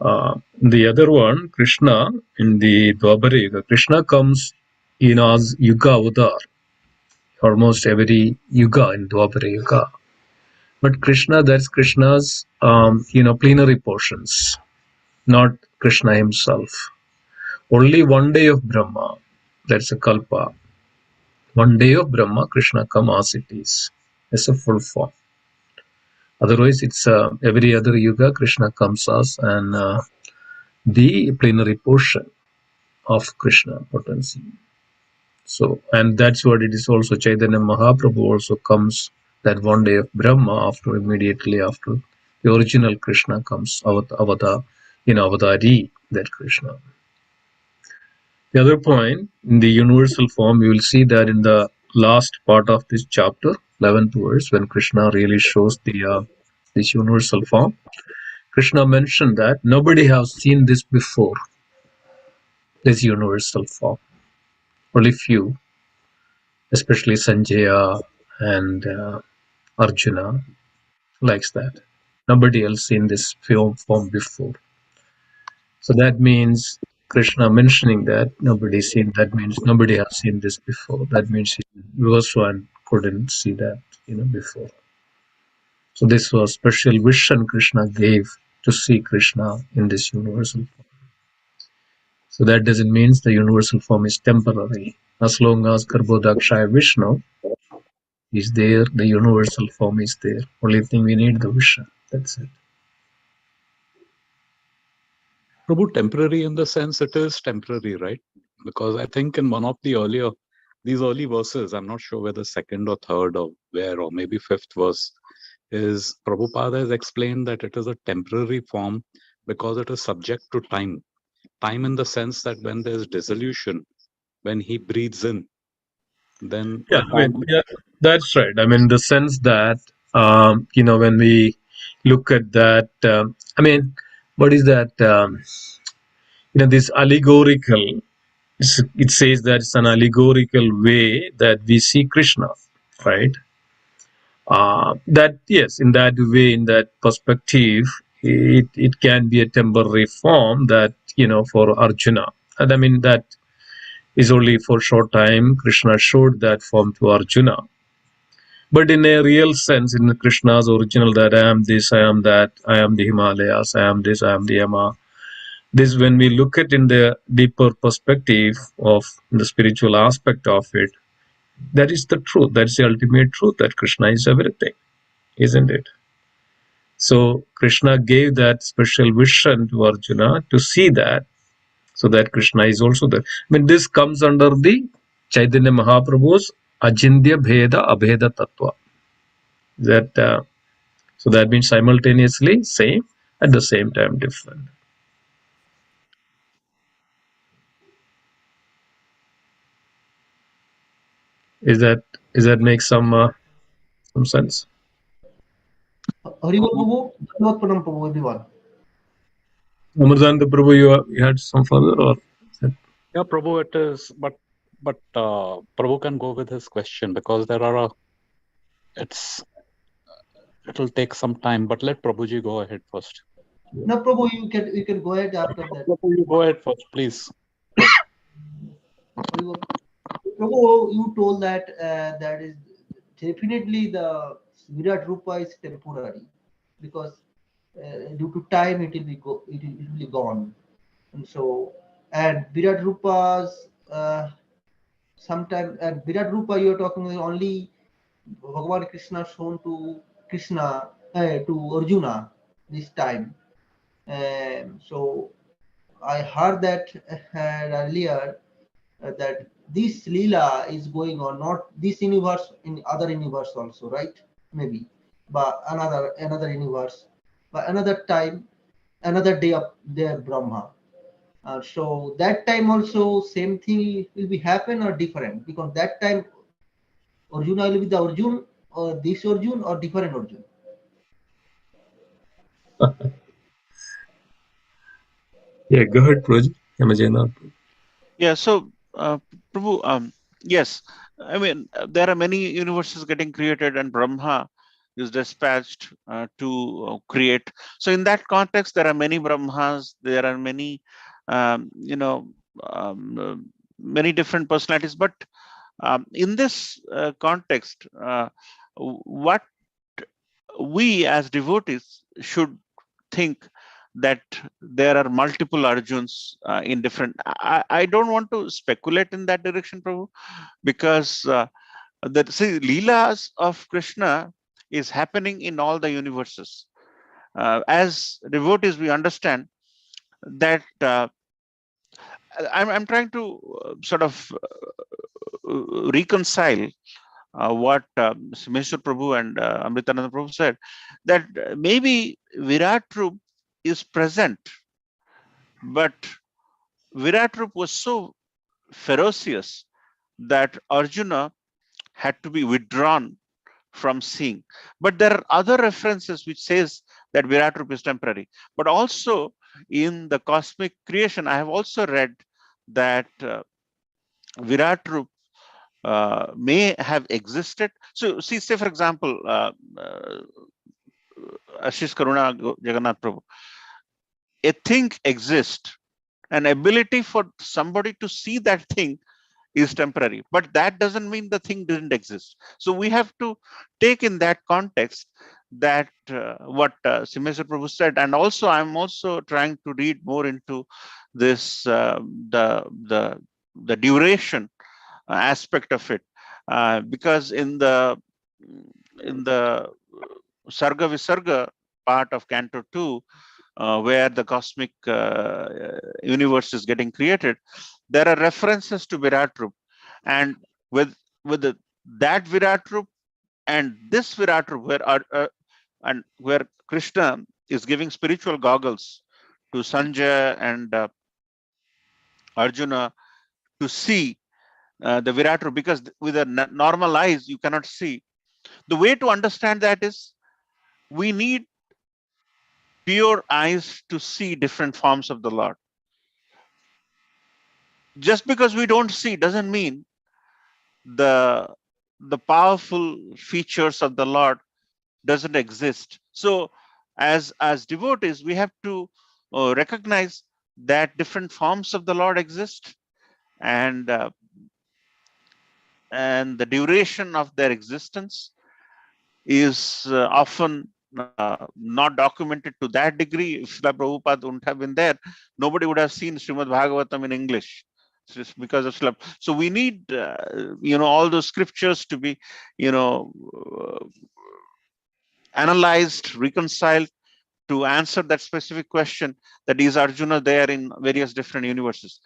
The other one, Krishna, in the Dwapara Yuga, Krishna comes in as Yuga Avatar, almost every Yuga in Dwapara Yuga. But Krishna, that's Krishna's, plenary portions, not Krishna himself. Only one day of Brahma, that's a Kalpa. One day of Brahma, Krishna come as it is, as a full form. Otherwise, it's every other Yuga, Krishna comes as and the plenary portion of Krishna potency. So, and that's what it is also. Chaitanya Mahaprabhu also comes that one day of Brahma immediately after the original Krishna comes, Avatar, Avatari, that Krishna. The other point, in the universal form, you will see that in the last part of this chapter, 11th verse, when Krishna really shows the this universal form, Krishna mentioned that nobody has seen this before, this universal form. Only few, especially Sanjaya and Arjuna, likes that. Nobody else seen this form before. So that means Krishna mentioning that nobody seen, that means nobody has seen this before. That means Vivaswan couldn't see that, before. So this was special vision Krishna gave to see Krishna in this universal form. So that doesn't mean the universal form is temporary. As long as Garbhodakshaya Vishnu is there, the universal form is there. Only thing we need the vision. That's it. Prabhu, temporary in the sense it is temporary, right? Because I think in one of these early verses, I'm not sure whether second or third or where, or maybe fifth verse, is Prabhupada has explained that it is a temporary form because it is subject to time. Time in the sense that when there's dissolution, when he breathes in, then Yeah, that's right. I mean, the sense that, when we look at that, what is that? This allegorical, it says that it's an allegorical way that we see Krishna, right? That, yes, in that way, in that perspective, it can be a temporary form that, for Arjuna. And I mean, that is only for short time. Krishna showed that form to Arjuna. But in a real sense, in Krishna's original, that I am this, I am that, I am the Himalayas, I am this, I am the Yama. This, when we look at in the deeper perspective of the spiritual aspect of it, that is the truth. That's the ultimate truth, that Krishna is everything, isn't it? So Krishna gave that special vision to Arjuna to see that, so that Krishna is also there. I mean, this comes under the Chaitanya Mahaprabhu's Ajindya Bheda Abheda Tattva. That so that means simultaneously same, at the same time different. Is that make some sense? Haribol Prabhu, Dhanyavad Pranam Prabhu, everyone. Amardanta Prabhu, you had some further, or? Yeah, Prabhu, it is, but Prabhu can go with his question because it'll take some time, but let Prabhuji go ahead first. No, Prabhu, you can go ahead after that. Prabhu, you go ahead first, please. Prabhu, you told that that is definitely the Virat Rupa is temporary because due to time it will be gone, and so and Virat Rupa's sometime and Virat Rupa you are talking only Bhagavan Krishna shown to to Arjuna this time. So I heard that earlier that this Leela is going on, not this universe, in other universe also, right? Maybe, but another universe, but another time, another day of their Brahma. So that time also same thing will be happen or different because that time Arjuna will be the Arjun or this Arjun or different Arjun. Yeah, go ahead, Prabhuji. Hemajaganath. Yeah, so Prabhu, yes, I mean there are many universes getting created, and Brahma is dispatched to create. So in that context, there are many Brahmas. There are many, um, uh, many different personalities. But in this context, what we as devotees should think that there are multiple Arjuns in different. I don't want to speculate in that direction, Prabhu, because see, Leelas of Krishna is happening in all the universes. As devotees, we understand that I'm trying to sort of reconcile what Simeshwar Prabhu and Amritananda Prabhu said, that maybe Virat Rup is present, but Virat Rup was so ferocious that Arjuna had to be withdrawn from seeing. But there are other references which says that Virat Rup is temporary. But also in the cosmic creation, I have also read that Virat Rup may have existed. So see, say for example, Ashish Karuna Jagannath Prabhu, a thing exists, an ability for somebody to see that thing is temporary, but that doesn't mean the thing didn't exist. So we have to take in that context that what Simeshwar Prabhu said, and also I'm also trying to read more into this the duration aspect of it, because in the Sarga Visarga part of Canto 2, where the cosmic universe is getting created, there are references to Virat Rup, and with that Virat Rup and this Virat Rup, where Krishna is giving spiritual goggles to Sanjay and Arjuna to see the Virat Rup, because with a normal eyes you cannot see. The way to understand that is we need pure eyes to see different forms of the Lord. Just because we don't see doesn't mean the powerful features of the Lord doesn't exist. So as devotees, we have to recognize that different forms of the Lord exist, and the duration of their existence is often not documented to that degree. If Srila Prabhupada wouldn't have been there, nobody would have seen Srimad Bhagavatam in English, just because of Srila. So we need, all those scriptures to be, uh, analyzed, reconciled to answer that specific question, that is Arjuna there in various different universes.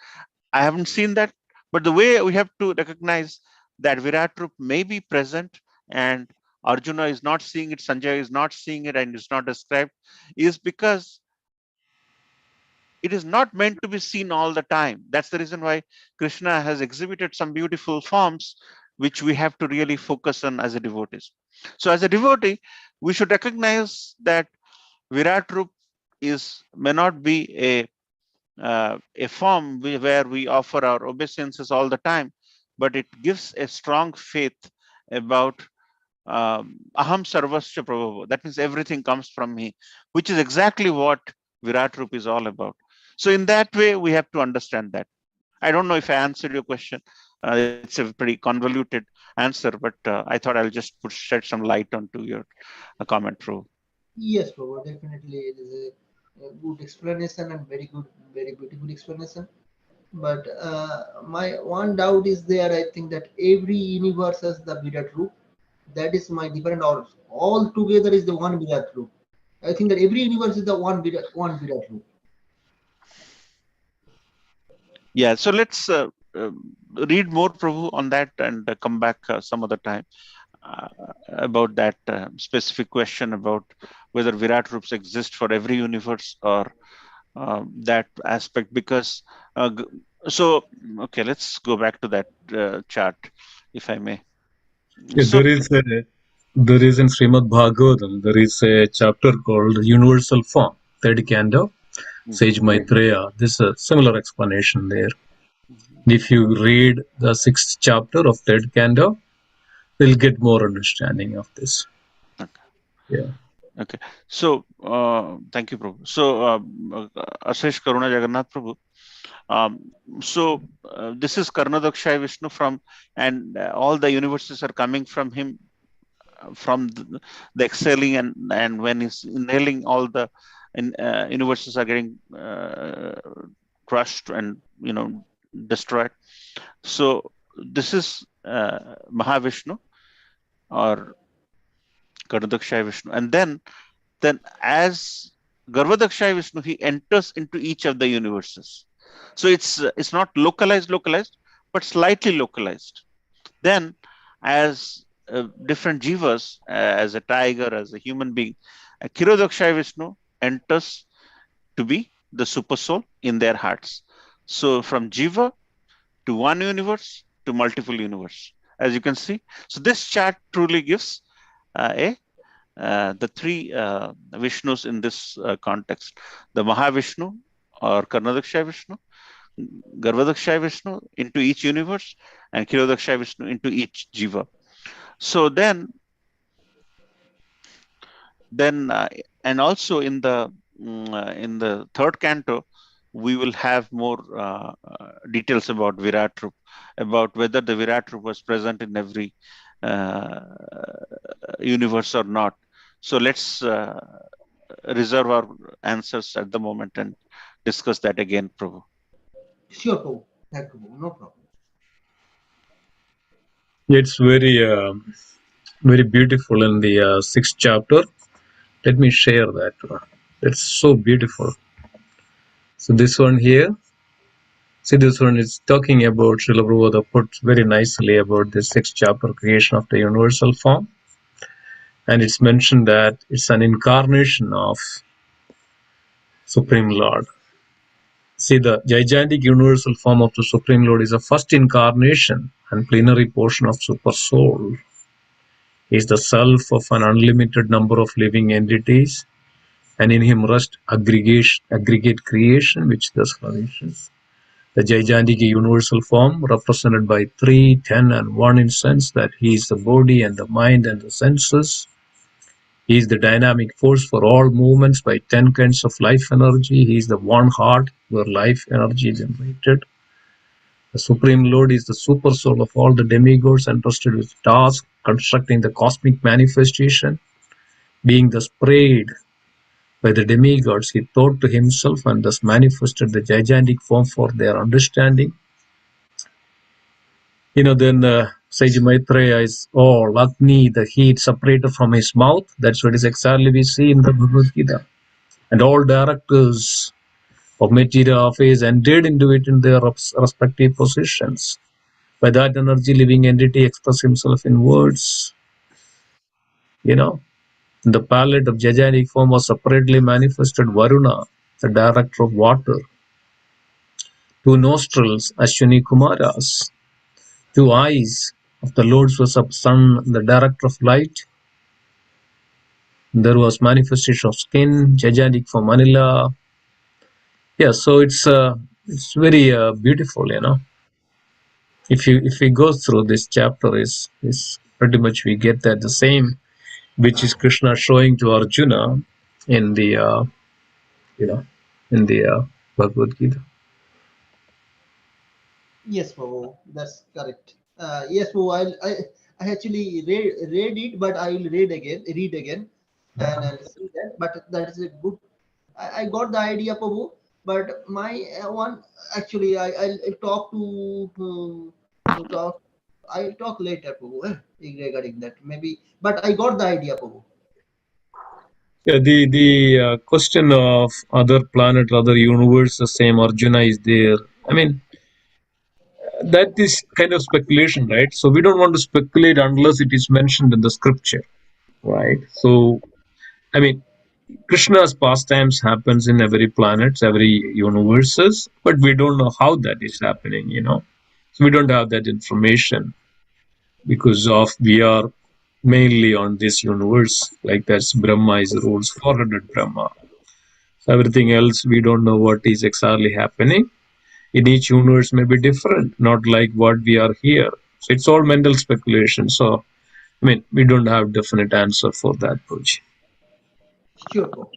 I haven't seen that, but the way we have to recognize that Virat Rup may be present and Arjuna is not seeing it, Sanjay is not seeing it, and it's not described, is because it is not meant to be seen all the time. That's the reason why Krishna has exhibited some beautiful forms, which we have to really focus on as a devotees. So as a devotee, we should recognize that Virat Rup may not be a form where we offer our obeisances all the time, but it gives a strong faith about aham sarvasya prabhavo. That means everything comes from me, which is exactly what Virat Rup is all about. So in that way, we have to understand that. I don't know if I answered your question. It's a pretty convoluted answer, but I thought I'll just shed some light onto your comment, Prabhu. Yes, Prabhu, definitely it is a good explanation and very good, very beautiful explanation. But my one doubt is there. I think that every universe has the Virat Roop. That is my different, or all together is the one Virat Roop. I think that every universe is the one Virat Roop. Yeah, so let's read more, Prabhu, on that and come back some other time about that specific question about whether Virat Rups exist for every universe or that aspect. Because so, okay, let's go back to that chart, if I may. Yeah, So there is in Srimad Bhagavatam, there is a chapter called Universal Form, third canto, Sage Maitreya. There's a similar explanation there. If you read the 6th chapter of 3rd canto, you'll get more understanding of this. Okay. Yeah. Okay. So, thank you, Prabhu. So, Ashish Karuna Jagannath Prabhu. This is Karnadakshay Vishnu from, and all the universes are coming from him, from the exhaling, and when he's inhaling, all the universes are getting crushed and destroyed. So this is Mahavishnu or Karnadakshay Vishnu, and then as Garvadakshay Vishnu, he enters into each of the universes. So it's not localized, but slightly localized. Then, as different jivas, as a tiger, as a human being, Kirodakshay Vishnu enters to be the super soul in their hearts. So from jiva to one universe to multiple universe, as you can see. So this chart truly gives the three Vishnus in this context: the Mahavishnu or Karnadakshay Vishnu, Garvadakshay Vishnu into each universe, and Kirodakshay Vishnu into each jiva. So then and also in the 3rd canto, we will have more details about Virat Rup, about whether the Virat Rup was present in every universe or not. So let's reserve our answers at the moment and discuss that again, Prabhu. Sure, Prabhu. Thank you, Prabhu. No problem. It's very beautiful in the 6th chapter. Let me share that. It's so beautiful. So this one here, see, this one is talking about, Srila Prabhupada put very nicely about the 6th chapter, creation of the universal form. And it's mentioned that it's an incarnation of Supreme Lord. See, the gigantic universal form of the Supreme Lord is the first incarnation and plenary portion of Super Soul. He is the self of an unlimited number of living entities, and in him rest aggregate creation, which thus flourishes. The gigantic universal form, represented by 3, 10, and 1 in sense that he is the body and the mind and the senses. He is the dynamic force for all movements by 10 kinds of life energy. He is the one heart where life energy is generated. The Supreme Lord is the super soul of all the demigods entrusted with task constructing the cosmic manifestation. Being thus prayed by the demigods, he thought to himself and thus manifested the gigantic form for their understanding. Then Sage Maitreya is all Agni, the heat separated from his mouth. That's what is exactly we see in the Bhagavad Gita. And all directors of material affairs entered into it in their respective positions. By that energy, living entity express himself in words. The palette of gigantic form was separately manifested Varuna, the director of water. 2 nostrils, Ashwini Kumaras. 2 eyes of the Lords was of sun, the director of light. There was manifestation of skin, gigantic for Manila. Yeah, so it's very beautiful, If we go through this chapter, is pretty much we get that the same, which is Krishna showing to Arjuna in the Bhagavad Gita. Yes, Prabhu, that's correct. Yes, Prabhu, I actually read it, but I will read again, and I'll see that. But that is a good. I got the idea, Prabhu. But my one actually, I'll talk to talk. I'll talk later, Prabhu, regarding that maybe. But I got the idea, Prabhu. Yeah, the question of other planet, other universe, the same Arjuna is there. I mean, that is kind of speculation, right? So we don't want to speculate unless it is mentioned in the scripture, right? So, I mean, Krishna's pastimes happens in every planet, every universes, but we don't know how that is happening, So we don't have that information because of we are mainly on this universe, like that's Brahma is rules 400 Brahma. So everything else we don't know what is exactly happening. in each universe may be different, not like what we are here. So it's all mental speculation. So, I mean, we don't have definite answer for that, Puji. Sure, Prabhu.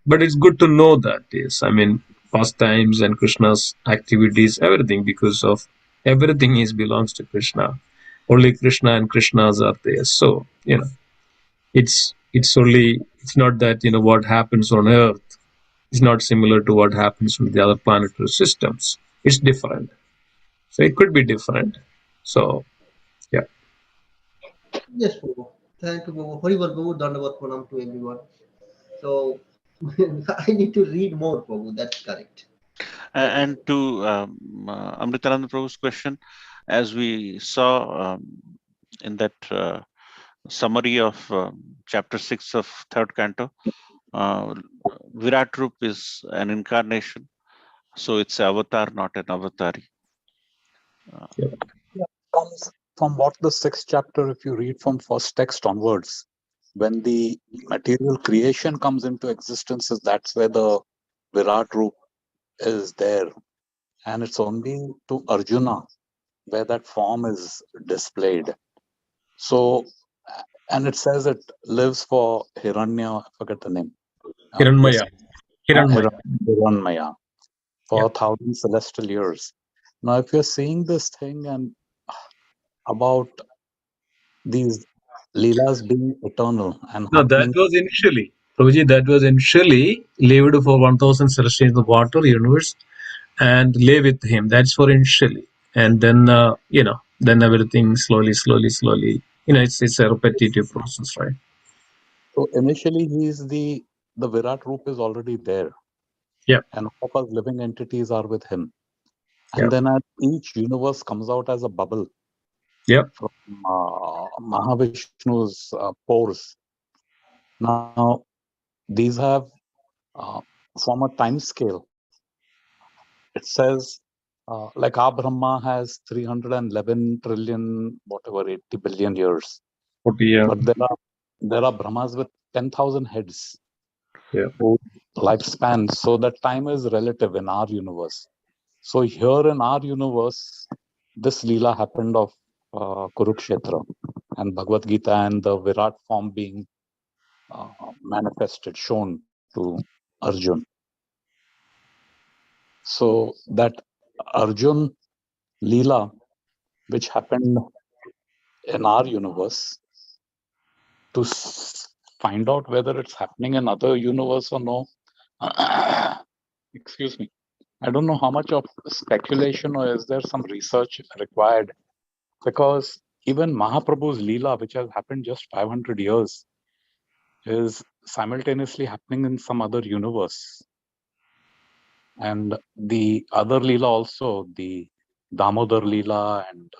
But it's good to know that, yes. I mean, pastimes and Krishna's activities, everything, because of everything is belongs to Krishna. Only Krishna and Krishnas are there. So, it's not that, what happens on Earth is not similar to what happens in the other planetary systems. It's different. So it could be different. So, yeah. Yes, Prabhu. Thank you, Prabhu. Horrible, Prabhu. Dandavat Pranam to everyone. So I need to read more, Prabhu. That's correct. And to Amritananda Prabhu's question, as we saw in that summary of chapter 6 of third canto, Virat Rup is an incarnation, so it's an avatar, not an avatari. Comes from what the sixth chapter, if you read from first text onwards, when the material creation comes into existence, that's where the Virat Roop is there. And it's only to Arjuna where that form is displayed. So, and it says it lives for Hiranya, I forget the name. Hiranmaya. Hiranmaya for Yeah. 1,000 celestial years. Now, if you're seeing this thing and about these Leelas being eternal and No, that happening, was initially. Prabhuji, that was initially lived for 1,000 celestial in the water universe and lay with him. That's for initially. And then, then everything slowly, it's a repetitive process, right? so initially the Virat Roop is already there. Yeah. And all of us living entities are with him. And Yeah. then each universe comes out as a bubble. Yep. From Mahavishnu's pores. Now, these have, from a time scale, it says, like our Brahma has 311 trillion, whatever, 80 billion years. 40 years. But there are Brahmas with 10,000 heads. Yeah. Lifespan. So that time is relative in our universe. So here in our universe, this Leela happened of Kurukshetra and Bhagavad Gita and the Virat form being manifested, shown to Arjun. So that Arjun Leela, which happened in our universe, to find out whether it's happening in other universe or no, excuse me, I don't know how much of speculation or is there some research required, because even Mahaprabhu's Leela, which has happened just 500 years, is simultaneously happening in some other universe. And the other Leela also, the Damodar Leela, and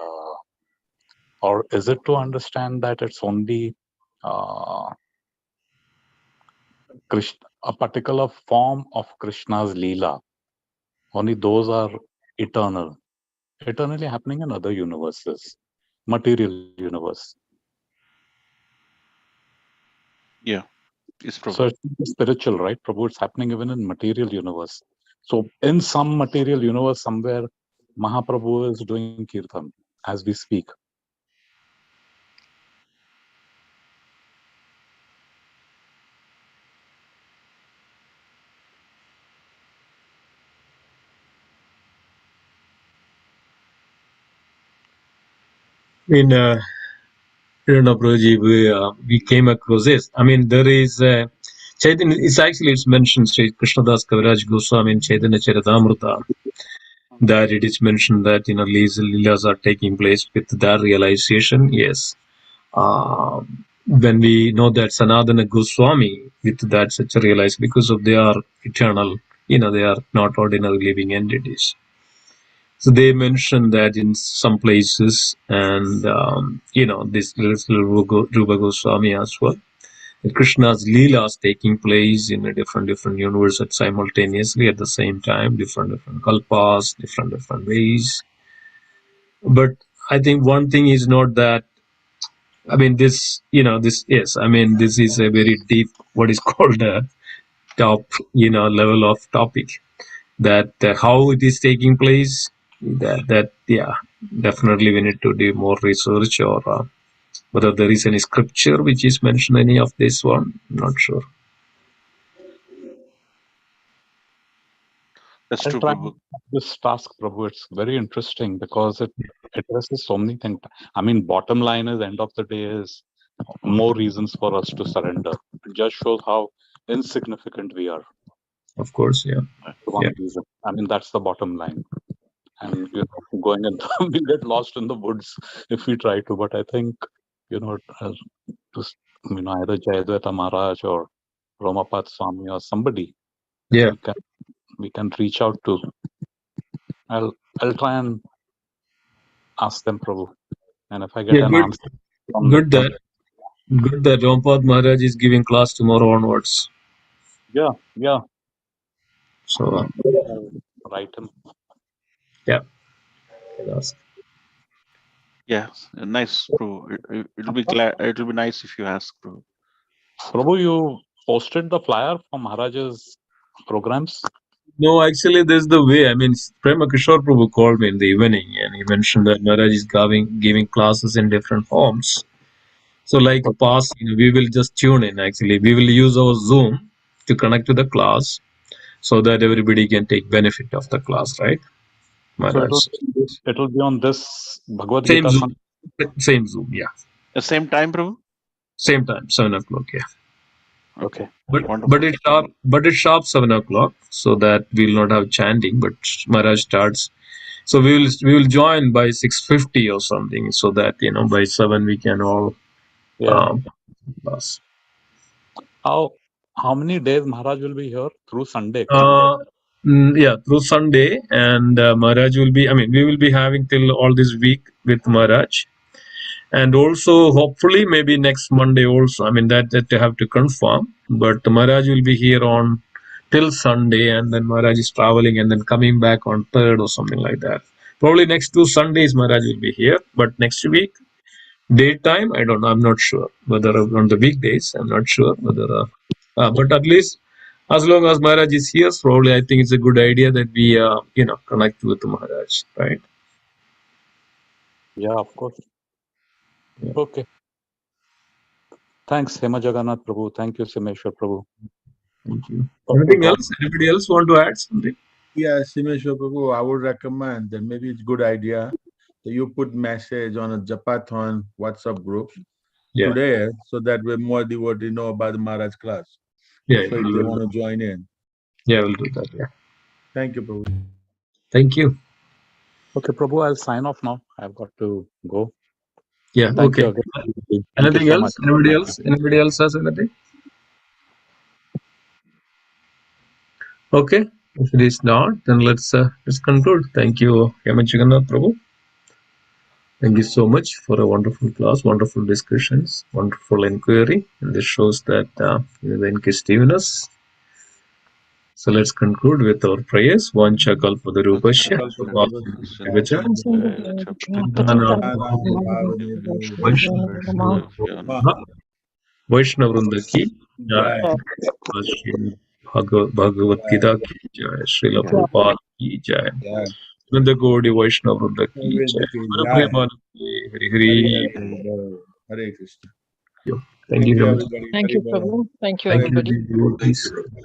or is it to understand that it's only Krishna, a particular form of Krishna's Leela? Only those are eternal, eternally happening in other universes, material universe. Yeah, it's Prabhu. So it's spiritual, right, Prabhu? It's happening even in material universe. So in some material universe somewhere, Mahaprabhu is doing kirtan as we speak. In I don't know, Prabhuji, we came across this. I mean, there is Chaitanya. It's mentioned Sri Krishnadas Kaviraj Goswami in Chaitanya Charitamrita that it is mentioned that these leelas are taking place with their realization. Yes, when we know that Sanatana Goswami with that such a realize because of they are eternal. They are not ordinary living entities. So they mention that in some places, and this little Rupa Goswami as well. Krishna's Leelas taking place in a different universes simultaneously at the same time, different kalpas, different ways. But I think one thing is not that. I mean, yes. I mean, this is a very deep, what is called a top, level of topic. that how it is taking place. That yeah, definitely we need to do more research, or whether there is any scripture which is mentioned any of this one. I'm not sure. That's I'll true, try Prabhu. this task, Prabhu. It's very interesting because it addresses so many things. I mean, bottom line is, end of the day, is more reasons for us to surrender. It just shows how insignificant we are. Of course, yeah. One Yeah. reason. I mean, that's the bottom line. And going in, we get lost in the woods if we try to. But I think, just either Jayadvaita Maharaj or Romapad Swami or somebody, Yeah. we can reach out to. I'll try and ask them, Prabhu, and if I get an answer, I'll let them. Good that Rampad Maharaj is giving class tomorrow onwards. Yeah. So Write him. yeah. Yes. Yeah, nice, Prabhu. It'll be nice if you ask, Prabhu. Prabhu, you posted the flyer for Maharaj's programs? No, actually, there's the way. I mean, Prema Kishore Prabhu called me in the evening, and he mentioned that Maharaj is giving classes in different homes. So, like past, we will just tune in. Actually, we will use our Zoom to connect to the class, so that everybody can take benefit of the class, right? So Maharaj. it'll be on this Bhagavad Same Gita. Zoom. Same Zoom, yeah. The same time, Prabhu? Same time, 7 o'clock, yeah. Okay. But Wonderful. it's sharp 7 o'clock, so that we'll not have chanting. But Maharaj starts, so we will join by 6:50 or something, so that by 7 we can all pass. How many days Maharaj will be here? Through Sunday? Yeah, through Sunday, and Maharaj will be. I mean, we will be having till all this week with Maharaj, and also hopefully maybe next Monday also. I mean that they have to confirm, but Maharaj will be here on till Sunday, and then Maharaj is traveling and then coming back on 3rd or something like that. Probably next 2 Sundays Maharaj will be here, but next week daytime I don't know. I'm not sure whether on the weekdays. I'm not sure whether. But at least as long as Maharaj is here, probably I think it's a good idea that we connect with Maharaj, right? Yeah, of course. Yeah. Okay. Thanks, Hemajaganath Prabhu. Thank you, Simeshwar Prabhu. Thank you. Anything else? Anybody else want to add something? Yeah, Simeshwar Prabhu, I would recommend that maybe it's a good idea that you put message on a Japathon WhatsApp group today, so that way more devotees know about the Maharaj class. Yeah, So if they want to join in. Yeah, we'll do that. Yeah. Thank you, Prabhu. Thank you. Okay, Prabhu, I'll sign off now. I've got to go. Yeah. Thank Okay. you again. Anything Thank you so else? much. Anybody else? Anybody else has anything? Okay. If it is not, then let's conclude. Thank you, Hemajaganath Prabhu. Thank you so much for a wonderful class, wonderful discussions, wonderful inquiry, and this shows that the inquisitiveness. So let's conclude with our prayers. Vancha kalpatarupasya. Vaishnav Vrinda ki jai. Bhagavad Gita ki jai. Srila Prabhupada ki jai. Vrinda Gaudi Vaishnav Vrinda ki jai. Hari Hari. Hare Krishna. Thank you, everybody. Thank you, Prabhu. Thank you, Thank you, everybody. devotees.